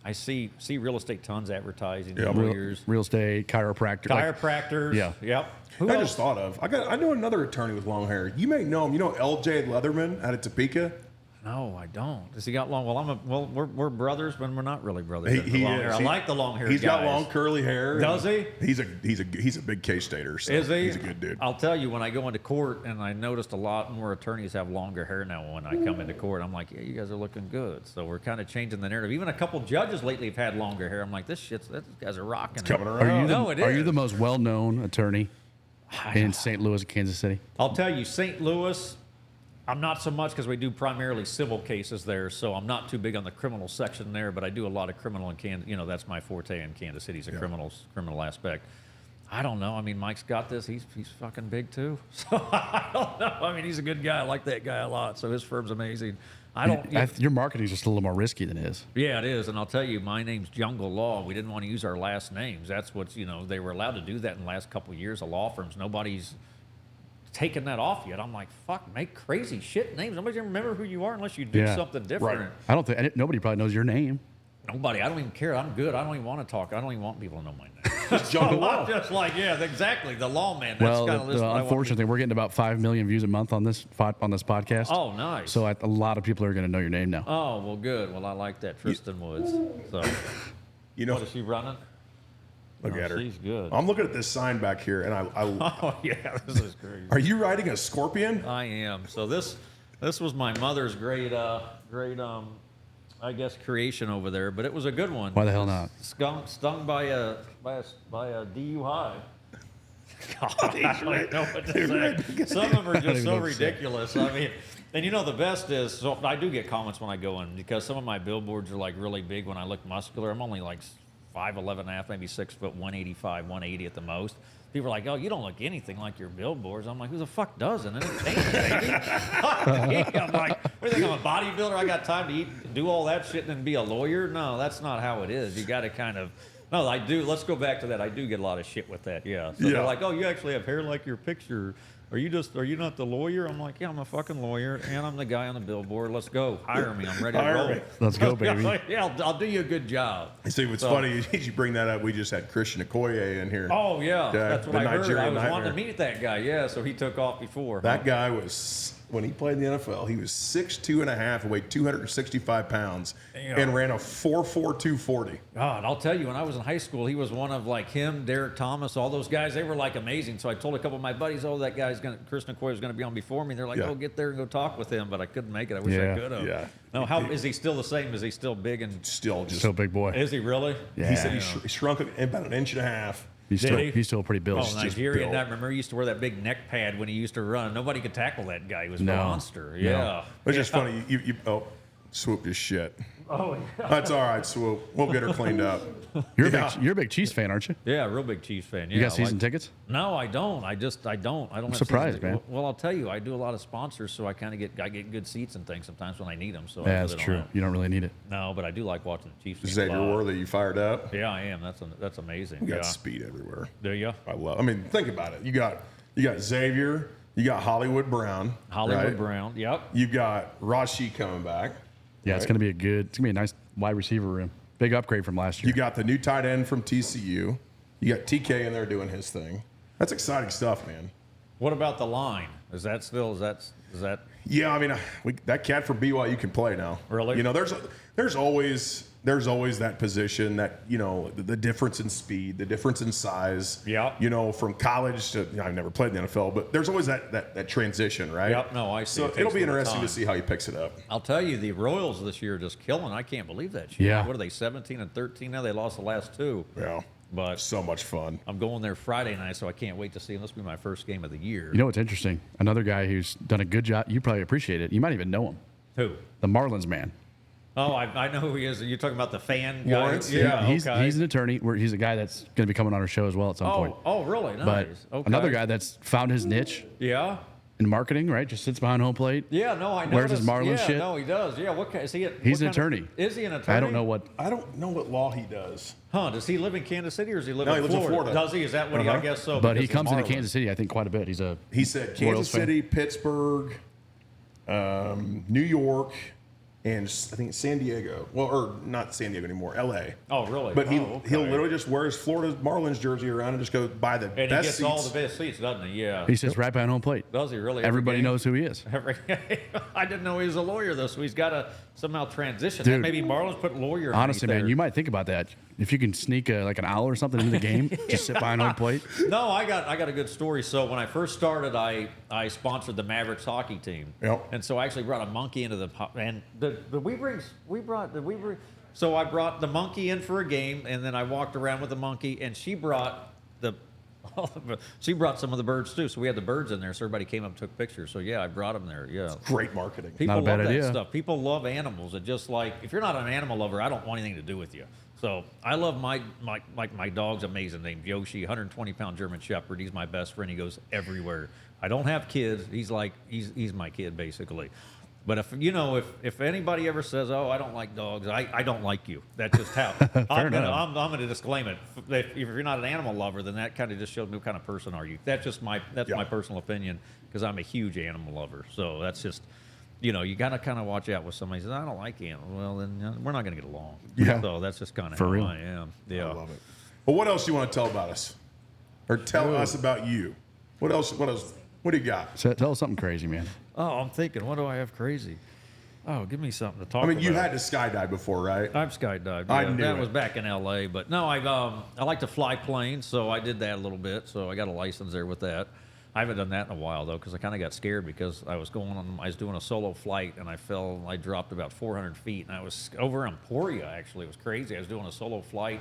I see real estate tons advertising.
Yeah.
Lawyers,
Real estate, chiropractor.
chiropractors.
Yeah.
Yep. Who
I
else?
just thought of. I know another attorney with long hair. You may know him. You know L.J. Leatherman out of Topeka.
No, I don't. Does he got long? Well, we're brothers, but we're not really brothers.
He
Long
is.
hair. I like the long hair.
He's got
guys.
long curly hair.
Does
and
he?
He's a big K-Stater. So
Is he?
He's a good dude.
I'll tell you, when I go into court, and I noticed a lot more attorneys have longer hair now when I come into court. I'm like, yeah, you guys are looking good. So we're kind of changing the narrative. Even a couple judges lately have had longer hair. I'm like, these guys are rocking. It's
coming around.
Are you the most well-known attorney in St. Louis and Kansas City?
I'll tell you, St. Louis, I'm not so much because we do primarily civil cases there, so I'm not too big on the criminal section there, but I do a lot of criminal in Kansas. You know, that's my forte in Kansas City is a criminal aspect. I don't know. I mean, Mike's got this. He's fucking big too. So I don't know. I mean, he's a good guy. I like that guy a lot. So his firm's amazing.
Your marketing's just a little more risky than his.
Yeah, it is. And I'll tell you, my name's Jungle Law. We didn't want to use our last names. That's what's, they were allowed to do that in the last couple of years of law firms. Nobody's taken that off yet. I'm like, fuck, make crazy shit names. Nobody's gonna remember who you are unless you do something different.
Right.
I don't think nobody probably knows your name.
Nobody. I don't even care. I'm good. I don't even want to talk. I don't even want people to know my name.
Jungle Law.
I'm just like, yeah, exactly. The lawman. That's
Well, unfortunately, we're getting about 5 million views a month on this podcast.
Oh, nice.
So a lot of people are going to know your name now.
Oh, well, good. Well, I like that, Tristan Woods. So, what is she running?
Look at her.
She's good.
I'm looking at this sign back here, and I
Oh yeah, this is crazy.
Are you riding a scorpion?
I am. So this was my mother's great I guess creation over there, but it was a good one.
Why the hell not?
Stung by a DUI. God, I don't know what to say. Some of them are just so ridiculous. I mean, and the best is, so I do get comments when I go in because some of my billboards are like really big when I look muscular. I'm only like 5'11" and a half, maybe 6 foot, 185, 180 at the most. People are like, oh, you don't look anything like your billboards. I'm like, who the fuck doesn't? Entertainment, baby. I'm like, what do you think, I'm a bodybuilder? I got time to eat, do all that shit and then be a lawyer? No, that's not how it is. You got to kind of, no, I do. Let's go back to that. I do get a lot of shit with that, yeah. So they're like, oh, you actually have hair like your picture. Are you not the lawyer? I'm like, yeah, I'm a fucking lawyer, and I'm the guy on the billboard. Let's go. Hire me. I'm ready to roll.
Let's go, baby.
Yeah, I'll do you a good job.
See, what's funny is you bring that up. We just had Christian Okoye in here.
Oh, yeah. That's what I heard. I was
Nightmare.
wanting to meet that guy, yeah, so he took off before.
That guy was, when he played in the NFL, he was 6'2" and a half, weighed 265 pounds, and ran a 4.42 40.
God, I'll tell you, when I was in high school, he was one of like him, Derek Thomas, all those guys. They were like amazing. So I told a couple of my buddies, oh, that guy's Christian Okoye was going to be on before me. They're like, oh, get there and go talk with him. But I couldn't make it. I wish I could have.
Yeah.
No, how is he still the same? Is he still big and
Still
big boy?
Is he really?
Yeah. He said he shrunk about an inch and a half.
He's still pretty built.
Oh, Nigerian. I remember he used to wear that big neck pad when he used to run. Nobody could tackle that guy. He was a monster. Yeah.
It's just funny. Swoop is shit.
Oh, yeah.
That's all right, Swoop. We'll get her cleaned up.
You're a big Chiefs fan, aren't you?
Yeah, real big Chiefs fan. Yeah,
You got season tickets?
No, I don't. I don't. I'm
surprised, man.
Well, I'll tell you, I do a lot of sponsors, so I get good seats and things sometimes when I need them. So
Yeah, that's true. You don't really need it.
No, but I do like watching the Chiefs.
Is that your word that you fired up?
Yeah, I am. That's amazing.
You got speed everywhere.
Do you?
I mean, think about it. You got Xavier. You got Hollywood Brown.
Brown. Yep.
You got Rashi coming back.
Yeah, it's gonna be a nice wide receiver room. Big upgrade from last year.
You got the new tight end from TCU. You got TK in there doing his thing. That's exciting stuff, man.
What about the line? Is that?
Yeah, I mean, that cat from BYU can play now.
Really?
There's always that position that the difference in speed, the difference in size.
Yeah.
From college to I've never played in the NFL, but there's always that transition, right?
Yep. No, I see.
So it'll be interesting to see how he picks it up.
I'll tell you, the Royals this year are just killing. I can't believe that shit.
Yeah.
What are they? 17 and 13 now. They lost the last two.
Yeah.
But
So much fun.
I'm going there Friday night, so I can't wait to see him. This will be my first game of the year.
You know what's interesting? Another guy who's done a good job. You probably appreciate it. You might even know him.
Who?
The Marlins man.
Oh, I know who he is. You're talking about the fan guy?
Lawrence?
Yeah,
He's an attorney. He's a guy that's going to be coming on our show as well at some point.
Oh, really?
But
Nice.
another guy that's found his niche
Yeah.
in marketing, right? Just sits behind home plate.
Yeah, no, I know.
Wears his Marlins shit.
No, he does. Yeah, what kind, is he?
He's an attorney.
Is he an attorney?
I don't know what.
I don't know what law he does.
Huh? Does he live in Kansas City or does he live
No,
in
he lives in
Florida?
Florida.
Does he? Is that what he? I guess so.
But he
because
comes
of
into
Marlins.
Kansas City, I think, quite a bit.
He said Kansas
Royals fan.
City, Pittsburgh, New York, and I think San Diego. Well, or not San Diego anymore, L.A.
Oh, really?
But he'll
okay.
literally just wear his Florida Marlins jersey around and just go buy the
And he
best
gets
seats.
all the best seats, doesn't he? Yeah.
He sits right behind home plate.
Does he really?
Everybody
game?
knows who he is.
I didn't know he was a lawyer, though, so he's got to somehow transition.
Dude,
Maybe Marlins put lawyer.
Honestly, man,
there.
you might think about that. If you can sneak like an owl or something into the game, just sit behind home plate.
No, I got a good story. So when I first started, I sponsored the Mavericks hockey team.
Yep.
And so I actually brought a monkey into So I brought the monkey in for a game, and then I walked around with the monkey, and she brought the She brought some of the birds too, so we had the birds in there. So everybody came up and took pictures. So yeah, I brought them there. Yeah,
Great marketing.
people
Not a bad
love that
idea.
stuff. People love animals. And just like if you're not an animal lover, I don't want anything to do with you. So I love my dog's amazing, named Yoshi, 120-pound German Shepherd. He's my best friend. He goes everywhere. I don't have kids. He's my kid basically. But if anybody ever says, "Oh, I don't like dogs," I don't like you. That's just how I'm gonna disclaim it. If you're not an animal lover, then that kind of just shows me what kind of person are you. That's my personal opinion because I'm a huge animal lover. So that's just you gotta kind of watch out with somebody who says, "I don't like animals." Well, then we're not gonna get along.
Yeah.
So that's just kind of
For
how
real.
I am. Yeah.
I love it. But what else do you want to tell about us, or tell us about you? What else? What do you got?
So tell us something crazy, man.
Oh, I'm thinking, what do I have crazy? Oh, give me something to talk
I
about.
mean, you had to skydive before, right?
I've skydived.
I
Yeah,
knew
that
it.
was back in L.A. But no, I like to fly planes, so I did that a little bit. So I got a license there with that. I haven't done that in a while though, because I kind of got scared because I was doing a solo flight and I dropped about 400 feet, and I was over Emporia. Actually, it was crazy. I was doing a solo flight,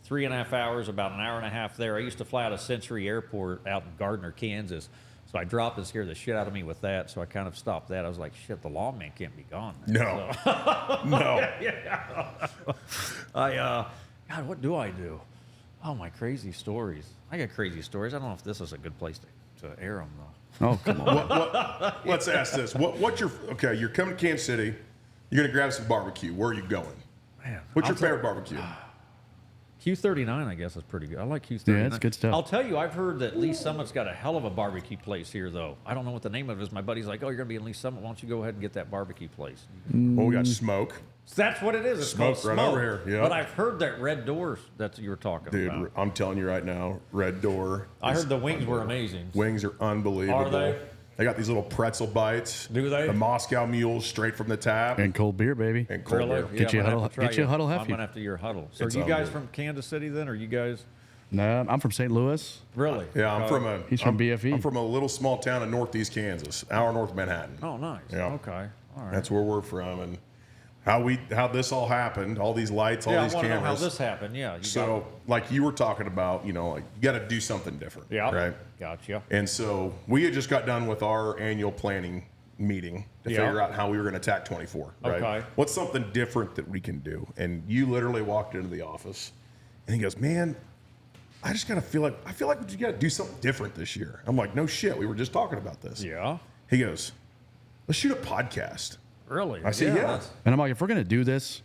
3.5 hours, about an hour and a half there. I used to fly out of Century Airport out in Gardner, Kansas. So I dropped and scared the shit out of me with that. So I kind of stopped that. I was like, shit, the lawman can't be gone there.
No, no.
God, what do I do? Oh, my crazy stories. I got crazy stories. I don't know if this is a good place to air them, though.
Oh, come on.
Let's ask this. Okay? You're coming to Kansas City. You're gonna grab some barbecue. Where are you going?
Man,
What's
I'll
your favorite barbecue?
Q39, I guess, is pretty good. I like Q39.
Yeah, it's good stuff.
I'll tell you, I've heard that Lee Summit's got a hell of a barbecue place here, though. I don't know what the name of it is. My buddy's like, "Oh, you're going to be in Lee Summit. Why don't you go ahead and get that barbecue place?"
Well, we got smoke.
So that's what it is. It's called
Smoke right
Smoke.
over here, yeah.
But I've heard that Red Doors that you were talking
Dude,
about.
I'm telling you right now, Red Door.
I
is
heard the wings were amazing.
Wings are unbelievable.
Are they?
They got these little pretzel bites.
Do they?
The Moscow mules straight from the tap.
And cold beer, baby.
And cold
Really?
beer.
Yeah,
Get you
I'm
a
gonna
huddle-
have to try
get you a huddle
I'm
hefty.
going to have to your huddle. So
It's
are you guys
unbelievable.
from Kansas City then? Or are you guys
No, I'm from St. Louis.
really?
Yeah,
He's from BFE.
I'm from a little small town in northeast Kansas, hour north of Manhattan.
Oh, nice.
Yeah.
Okay. All right.
That's where we're from, and how this all happened. All these lights, all
yeah, I
these
want to know how
cameras.
this happened. Yeah.
So, like you were talking about, like you got to do something different.
Yeah.
Right.
Gotcha.
And so we had just got done with our annual planning meeting to
Yeah.
figure out how we were going to attack 24. Right?
Okay.
What's something different that we can do? And you literally walked into the office, and he goes, "Man, I just kind of feel like you got to do something different this year." I'm like, "No shit. We were just talking about this."
Yeah.
He goes, "Let's shoot a podcast."
Really?
I said, "Yeah."
that's-
And I'm like, if we're going to do this,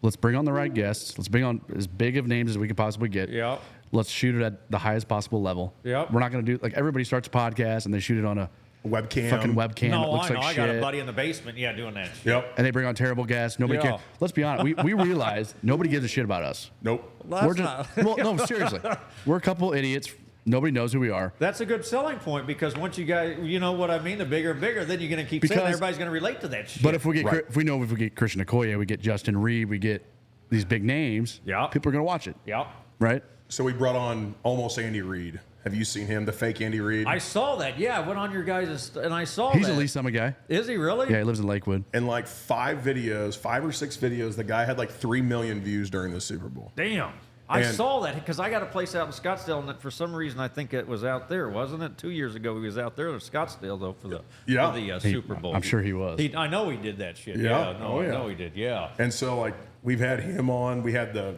let's bring on the right guests. Let's bring on as big of names as we could possibly get.
Yeah.
Let's shoot it at the highest possible level.
Yep.
We're not going to do, like, everybody starts a podcast and they shoot it on a
Webcam.
fucking webcam that
No,
looks
I know.
like
I
shit.
got a buddy in the basement, doing that shit.
Yep.
And they bring on terrible guests. Nobody
Yeah.
cares. Let's be honest. We realize nobody gives a shit about us.
Nope.
Well,
We're
that's
just,
not-
well, no, seriously. We're a couple idiots. Nobody knows who we are.
That's a good selling point because once you guys, you know what I mean, the bigger and bigger, then you're going to keep saying
Because-
everybody's going to relate to that shit.
But if we get,
Right.
if we get Christian Okoye, we get Justin Reed, we get these big names.
Yeah.
People are going to watch it.
yeah.
Right?
So we brought on almost Andy Reid. Have you seen him? The fake Andy Reid.
I saw that. Yeah, I went on your guys' and I saw
He's
that.
a Lee Summit guy.
Is he really?
Yeah, he lives in Lakewood.
In like 5 or 6 videos, the guy had like 3 million views during the Super Bowl.
Damn. I
And-
saw that because I got a place out in Scottsdale, and for some reason I think it was out there, wasn't it? 2 years ago he was out there in Scottsdale though for the Super Bowl.
I'm sure he was.
I know he did that shit.
Yeah.
No,
Oh,
I
yeah.
know he did. Yeah.
And so like we've had him on. We had the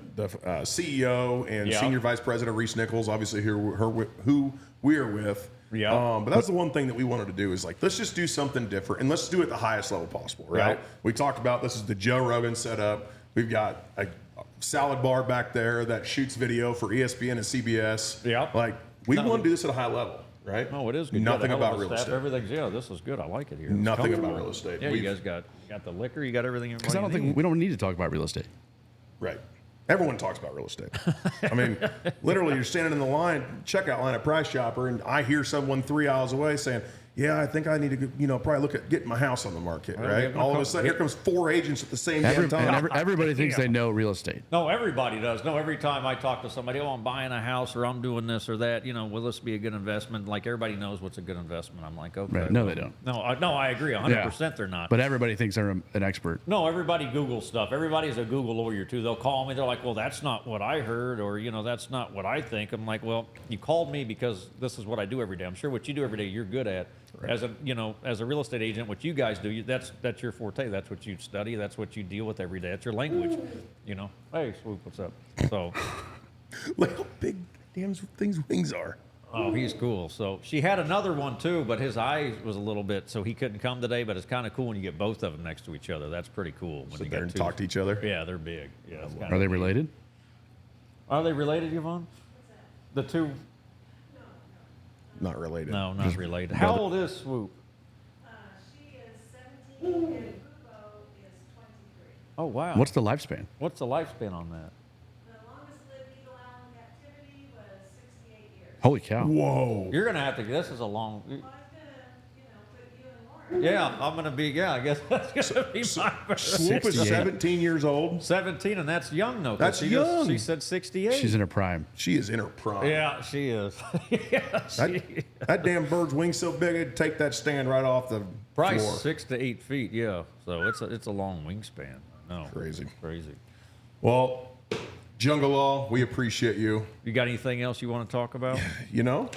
CEO and
Yeah.
Senior Vice President Reese Nichols, obviously who we are with.
Yeah.
But that's the one thing that we wanted to do is like, let's just do something different and let's do it at the highest level possible, right?
Yeah.
We talked about this is the Joe Rogan setup. We've got a salad bar back there that shoots video for ESPN and CBS.
Yeah.
Like we
No.
want to do this at a high level, right?
Oh, it is good. You
Nothing
got a hell of
about
a
real
staff.
estate.
Everything's this is good. I like it here. It's
Nothing about
comfortable.
real estate.
Yeah,
We've-
you guys got the liquor. You got everything.
Because I don't think we don't need to talk about real estate.
Right. Everyone talks about real estate. I mean, literally, you're standing in the checkout line at Price Chopper, and I hear someone 3 aisles away saying, yeah, I think I need to, probably look at getting my house on the market,
Well,
right?
yeah,
All of a sudden, here comes 4 agents at the same damn time.
Everybody thinks they know real estate.
No, everybody does. No, every time I talk to somebody, oh, I'm buying a house or I'm doing this or that, will this be a good investment? Like everybody knows what's a good investment. I'm like, okay.
Right. No, they don't.
No, I agree. 100% they're not.
But everybody thinks they're an expert.
No, everybody Googles stuff. Everybody's a Google lawyer too. They'll call me. They're like, well, that's not what I heard, or that's not what I think. I'm like, well, you called me because this is what I do every day. I'm sure what you do every day, you're good at. Right. As a real estate agent, what you guys do, that's your forte. That's what you study. That's what you deal with every day. That's your language. Hey, Swoop, what's up? So,
Look how big damn things wings are.
oh, he's cool. So she had another one too, but his eye was a little bit, so he couldn't come today. But it's kind of cool when you get both of them next to each other. That's pretty cool. When
Sit
you
there
get
and
two.
talk to each other.
Yeah, they're big. Yeah. It's kinda
Are they
neat.
related?
Are they related, Yvonne? The two?
Not related.
No, not related. How old is Swoop?
She is 17 and Bubo is 23.
Oh, wow.
What's the lifespan?
What's the lifespan on that?
The longest lived eagle owl in captivity was 68 years.
Holy cow.
Whoa.
You're going to have to, this is a long,
Well, I was gonna, put you and Lauren.
yeah, I'm going to be, I guess that's going to be my first.
Swoop is
68.
17 years old.
17, and that's young, though. 'cause
That's
she
young.
she said 68.
She's in her prime.
She is in her prime.
Yeah, she is. Yeah,
That damn bird's wings so big it'd take that stand right off the
Probably
floor.
6 to 8 feet, yeah. So it's a long wingspan. No.
Crazy.
Crazy.
Well, Jungle Law, we appreciate you.
You got anything else you want to talk about?
I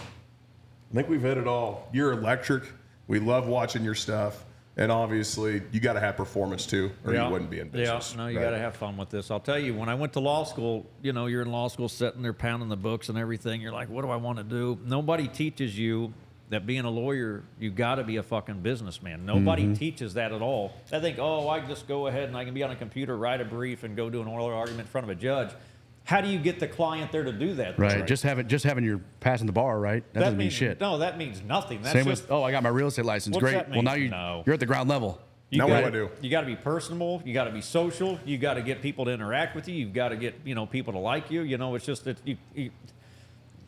think we've hit it all. You're electric. We love watching your stuff. And obviously, you got to have performance too, or you wouldn't be in business.
Yeah, no, you
right?
got to have fun with this. I'll tell you, when I went to law school, you're in law school sitting there pounding the books and everything. You're like, what do I want to do? Nobody teaches you that being a lawyer, you got to be a fucking businessman. Nobody teaches that at all. I think, I can just go ahead and I can be on a computer, write a brief, and go do an oral argument in front of a judge. How do you get the client there to do that?
Right. Just having your passing the bar, right? That doesn't mean
means,
shit.
No, that means nothing. That's
Same
just,
with, I got my real estate license.
What's
Great.
that
Well,
mean?
now
No.
you're at the ground level.
You
Now
gotta,
what do I do?
You got to be personable. You got to be social. You got to get people to interact with you. You've got to get people to like you. It's just that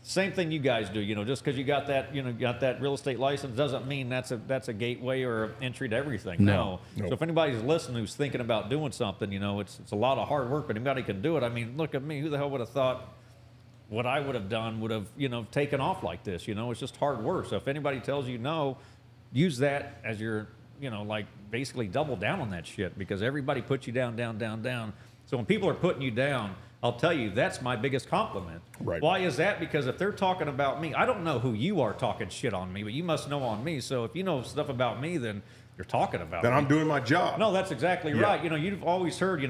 same thing you guys do. Just because you got that real estate license doesn't mean that's a gateway or an entry to everything.
No.
So if anybody's listening who's thinking about doing something, it's a lot of hard work, but anybody can do it. I mean, look at me. Who the hell would have thought what I would have done would have taken off like this? It's just hard work. So if anybody tells you no, use that as your like basically double down on that shit, because everybody puts you down, down, down, down. So when people are putting you down, I'll tell you, that's my biggest compliment.
Right.
Why is that? Because if they're talking about me, I don't know who you are talking shit on me, but you must know on me. So if you know stuff about me, then you're talking about
Then
me.
I'm doing my job.
No, that's exactly
Yeah.
right. You've always heard,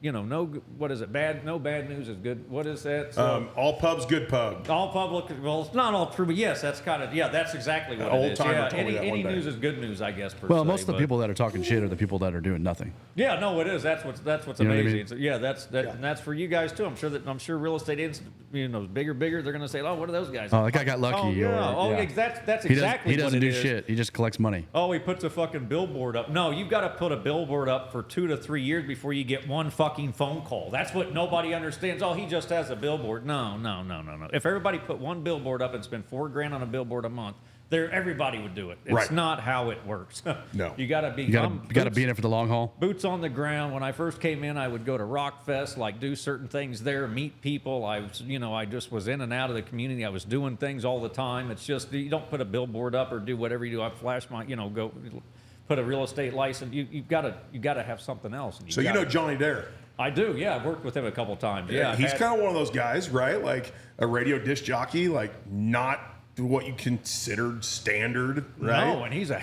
no, what is it? No bad news is good. What is that? So,
All pubs, good pub.
all public, well, it's not all true, but yes, that's kind of, that's exactly what
An
it
old
is.
timer
Yeah,
told me that
any
one day.
news is good news, I guess, per
Well,
se,
most of the
but-
people that are talking shit are the people that are doing nothing.
Yeah, no, it is. That's what's
You know what I
amazing.
mean?
It's- and that's for you guys too. I'm sure real estate agents, bigger, they're going to say, oh, what are those guys?
Oh, that guy got lucky.
Oh, yeah.
Or, yeah.
That's
He
exactly
doesn't
what it
do
is.
shit. He just collects money.
Oh, he puts a fucking billboard up. No, you've got to put a billboard up for 2 to 3 years before you get one fucking phone call. That's what nobody understands. Oh, he just has a billboard. No. If everybody put one billboard up and spent $4,000 on a billboard a month, everybody would do it. It's
Right.
not how it works.
No.
You got to be.
You gotta be in it for the long haul.
Boots on the ground. When I first came in, I would go to Rockfest, like do certain things there, meet people. I just was in and out of the community. I was doing things all the time. It's just, you don't put a billboard up or do whatever you do. I flash my, go put a real estate license. You gotta have something else. And
So you know Johnny Dare.
I do. Yeah, I've worked with him a couple times. Yeah,
He's kind of one of those guys, right? Like a radio disc jockey, like not what you considered standard, right?
No, and he's that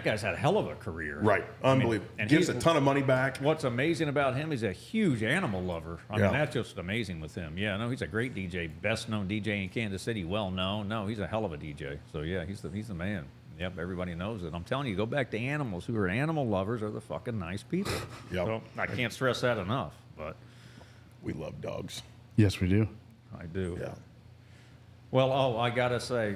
guy's had a hell of a career.
Right. Unbelievable.
and
Gives
he's-
a ton of money back.
What's amazing about him, he's a huge animal lover. I
Yeah.
mean, that's just amazing with him. Yeah, no, he's a great DJ, best known DJ in Kansas City, well known. No, he's a hell of a DJ. So yeah, he's the man. Yep, everybody knows it. I'm telling you, go back to animals who are animal lovers are the fucking nice people.
Yep.
So I can't stress that enough, but
We love dogs.
Yes, we do.
I do.
Yeah.
Well, I gotta say,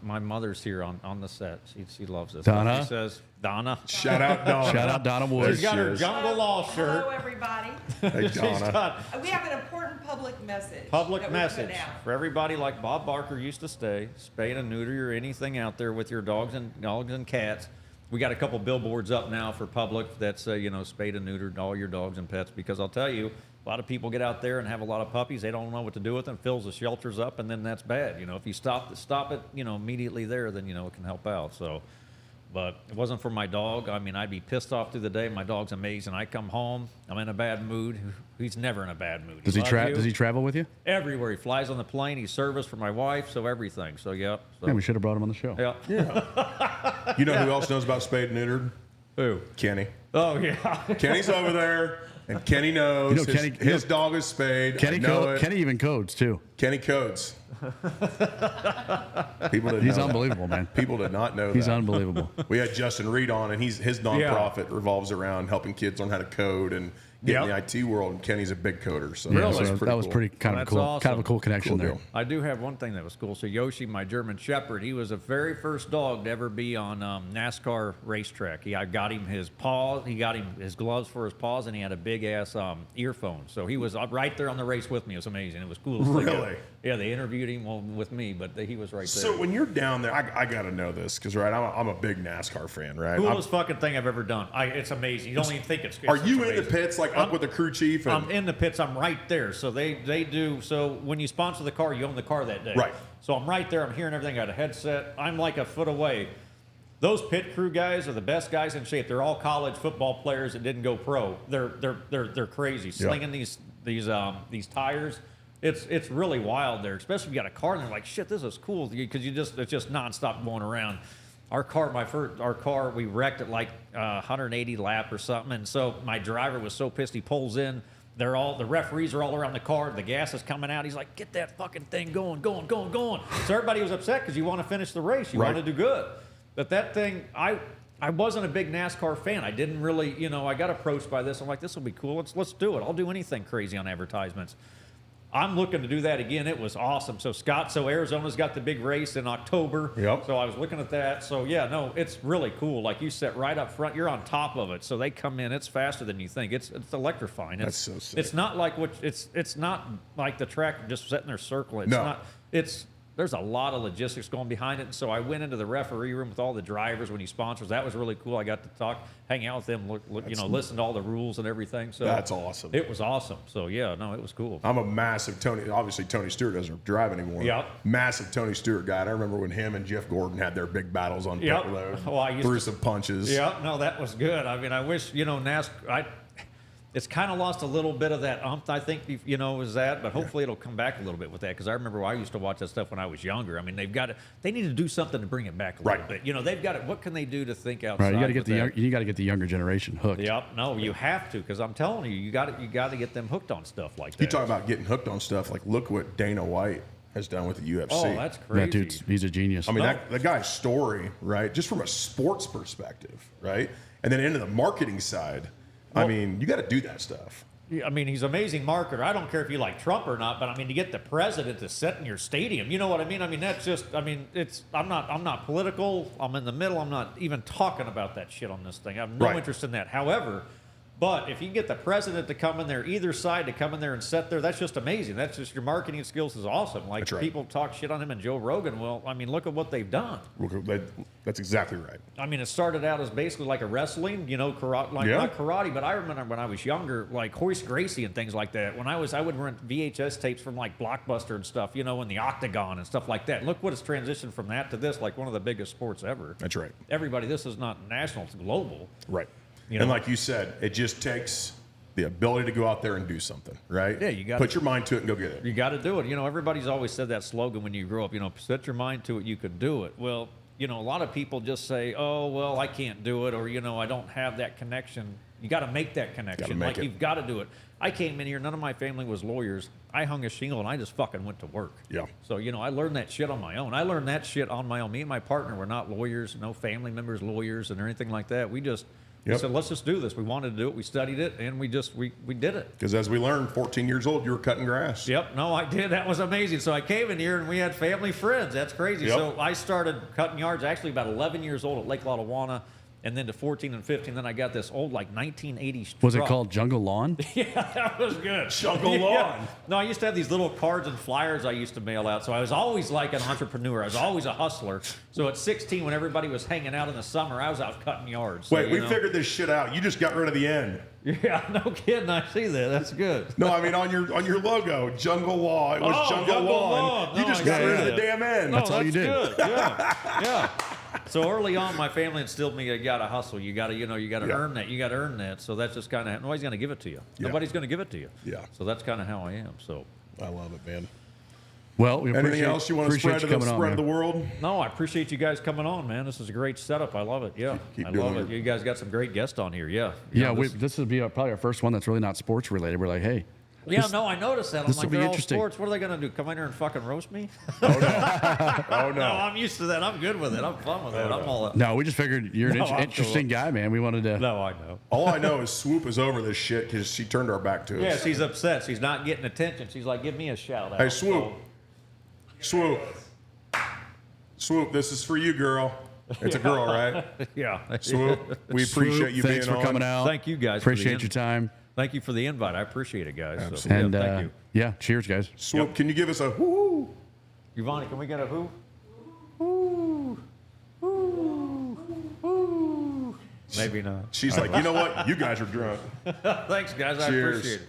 My mother's here on the set. She loves this.
Donna?
She says, Donna.
Shout out Donna.
Shout out Donna Woods.
She's got her
Cheers.
Jungle Law shirt.
Hello, everybody.
Hey,
She's
Donna.
got
We have an important public message.
public
that we put
message
out.
for everybody like Bob Barker used to say, spay and neuter or anything out there with your dogs and cats. We got a couple billboards up now for public that say, spay and neuter all your dogs and pets, because I'll tell you, a lot of people get out there and have a lot of puppies. They don't know what to do with them, fills the shelters up, and then that's bad. If you stop it, immediately there, then, it can help out. So, but it wasn't for my dog. I mean, I'd be pissed off through the day. My dog's amazing. I come home, I'm in a bad mood. He's never in a bad mood.
Does he
loves you.
Does he travel with you?
Everywhere. He flies on the plane. He's service for my wife, so everything. So, yep. So,
Yeah, we should have brought him on the show.
yeah.
You know who else knows about spayed and neutered?
Who?
Kenny.
Oh, yeah.
Kenny's over there, and Kenny knows his dog is spayed. I know it.
Kenny even codes too.
Kenny codes. People didn't
He's
know that.
unbelievable, man.
People did not know
He's
that.
unbelievable.
We had Justin Reed on, and his nonprofit revolves around helping kids learn how to code and get in the IT world. And Kenny's a big coder, so
Yeah,
Really?
so that was
cool.
pretty kind of
That's
cool.
awesome.
Kind of a cool connection
Cool
there.
deal.
I do have one thing that was cool. So Yoshi, my German Shepherd, he was the very first dog to ever be on NASCAR racetrack. I got him his paws, he got him his gloves for his paws, and he had a big ass earphone. So he was right there on the race with me. It was amazing. It was cool.
Really?
Yeah, they interviewed him with me, but he was right there.
So when you're down there, I got to know this because I'm a big NASCAR fan, right?
Coolest fucking thing I've ever done. It's amazing. You don't even think it's.
Are you in the
amazing.
pits like up with the crew chief? And,
I'm in the pits. I'm right there. So they do. So when you sponsor the car, you own the car that day.
Right.
So I'm right there. I'm hearing everything. I got a headset. I'm like a foot away. Those pit crew guys are the best guys in shape. They're all college football players that didn't go pro. They're crazy, slinging these tires. It's really wild there, especially if you got a car and they're like, shit, this is cool, because it's just nonstop going around. Our car, we wrecked at like 180 lap or something, and so my driver was so pissed. He pulls in. The referees are all around the car. The gas is coming out. He's like, get that fucking thing going. So everybody was upset because you want to finish the race. You want to do good. But that thing, I wasn't a big NASCAR fan. I didn't really, I got approached by this. I'm like, this will be cool. Let's do it. I'll do anything crazy on advertisements. I'm looking to do that again. It was awesome. So Arizona's got the big race in October.
Yep.
So I was looking at that. So yeah, no, it's really cool. Like you sit right up front, you're on top of it. So they come in. It's faster than you think. It's electrifying.
That's so sick.
It's not like it's not like the track just sitting there circling.
No.
There's a lot of logistics going behind it. And so I went into the referee room with all the drivers when he sponsors. That was really cool. I got to hang out with them, listen to all the rules and everything. So
That's awesome.
It was awesome. So yeah, no, it was cool.
I'm a massive obviously Tony Stewart doesn't drive anymore.
Yep.
Massive Tony Stewart guy. And I remember when him and Jeff Gordon had their big battles on
Yep.
pit road.
Oh, I used
threw
to-
some punches.
Yeah, no, that was good. I mean, I wish, NASCAR, it's kind of lost a little bit of that I think, is that, but hopefully it'll come back a little bit with that, because I remember I used to watch that stuff when I was younger. I mean, they need to do something to bring it back a little bit. They've got it. What can they do to think outside?
Right, you got to
with that?
you got to get the younger generation hooked.
Yep, no, you have to, because I'm telling you, you got to get them hooked on stuff like that.
You talk about getting hooked on stuff. Like, look what Dana White has done with the UFC.
Oh, that's crazy.
That dude's he's a genius.
I mean, that guy's story, right? Just from a sports perspective, right? And then into the marketing side, I mean, you got to do that stuff.
I mean, he's an amazing marketer. I don't care if you like Trump or not, but I mean, to get the president to sit in your stadium, you know what I mean? I mean, that's just, I'm not political. I'm in the middle. I'm not even talking about that shit on this thing. I have no interest in that. However, but if you can get the president to come in there, either side to come in there and sit there, that's just amazing. That's just, your marketing skills is awesome. Like, people talk shit on him and Joe Rogan. Well, I mean, look at what they've done.
That's exactly right.
I mean, it started out as basically like a wrestling, karate, not karate, but I remember when I was younger, like Hoist Gracie and things like that. When I would rent VHS tapes from like Blockbuster and stuff, in the Octagon and stuff like that. And look what it's transitioned from that to this, like one of the biggest sports ever.
That's right.
Everybody, this is not national, it's global.
Right. And like you said, it just takes the ability to go out there and do something, right?
Yeah, you got
put your mind to it and go get it.
You got to do it. Everybody's always said that slogan when you grow up, set your mind to it, you can do it. Well, a lot of people just say, oh, well, I can't do it, or, I don't have that connection. You got to make that connection. You've got to do it. I came in here, none of my family was lawyers. I hung a shingle and I just fucking went to work.
Yeah.
So, I learned that shit on my own. I learned that shit on my own. Me and my partner were not lawyers, no family members lawyers and anything like that. We
Yep.
said, let's just do this. We wanted to do it. We studied it, and we did it.
Because as we learned, 14 years old, you were cutting grass.
Yep. No, I did. That was amazing. So I came in here, and we had family friends. That's crazy.
Yep.
So I started cutting yards actually about 11 years old at Lake Lotawana, and then to 14 and 15. Then I got this old, like, 1980s
Was it
truck.
called Jungle Lawn?
Yeah, that was good.
Jungle
Yeah.
Lawn.
No, I used to have these little cards and flyers I used to mail out. So I was always like an entrepreneur. I was always a hustler. So at 16, when everybody was hanging out in the summer, I was out cutting yards. So,
Wait, we
know.
figured this shit out. You just got rid of the end.
Yeah, no kidding. I see that. That's good.
No, I mean on your logo, Jungle Law. It was
Oh,
Jungle
Jungle
Lawn.
Lawn.
You
No,
just
I
got
see
rid of
that.
the damn end.
That's all you did.
Good. Yeah, yeah. So early on, my family instilled me, you got to hustle. You got to,
Yeah.
earn that. You got to earn that. So that's just kind of, nobody's going to give it to you.
Yeah.
Nobody's going to give it to you.
Yeah.
So that's kind of how I am. So,
I love it, man.
Well, we
Anything
appreciate-
else you want to
appreciate
spread to
you
the
coming on,
spread of the
man.
world?
no, I appreciate you guys coming on, man. This is a great setup. I love it. Yeah.
Keep
I
doing
love
it.
it. You guys got some great guests on here. Yeah.
Yeah,
this-
this will be probably our first one that's really not sports related. We're like, hey,
Yeah,
This-
no, I noticed that. I'm
this
like,
will be
they're all
interesting.
sports. What are they going to do? Come in here and fucking roast me?
Oh
No,
no.
I'm used to that. I'm good with it. I'm fun with it. I'm all.
no, we just figured you're an
No, I'm
interesting guy, man. We wanted to.
No, I know.
All I know is Swoop is over this shit because she turned our back to us.
Yeah, she's upset. She's not getting attention. She's like, give me a shout out.
Hey, Swoop. Swoop. Swoop, this is for you, girl. It's a girl, right?
Yeah.
Swoop, we appreciate you
Thanks
being
for
on.
coming out.
Thank you guys. for the
Appreciate
in-
your time.
Thank you for the invite. I appreciate it, guys. So,
Absolutely.
And
yeah, thank you.
yeah, cheers, guys.
Swoop, can you give us a whoo?
Giovanni, can we get a who? Woo. Woo. Woo. Maybe not.
She's like, you know what? You guys are drunk.
Thanks, guys. I
Cheers.
appreciate it.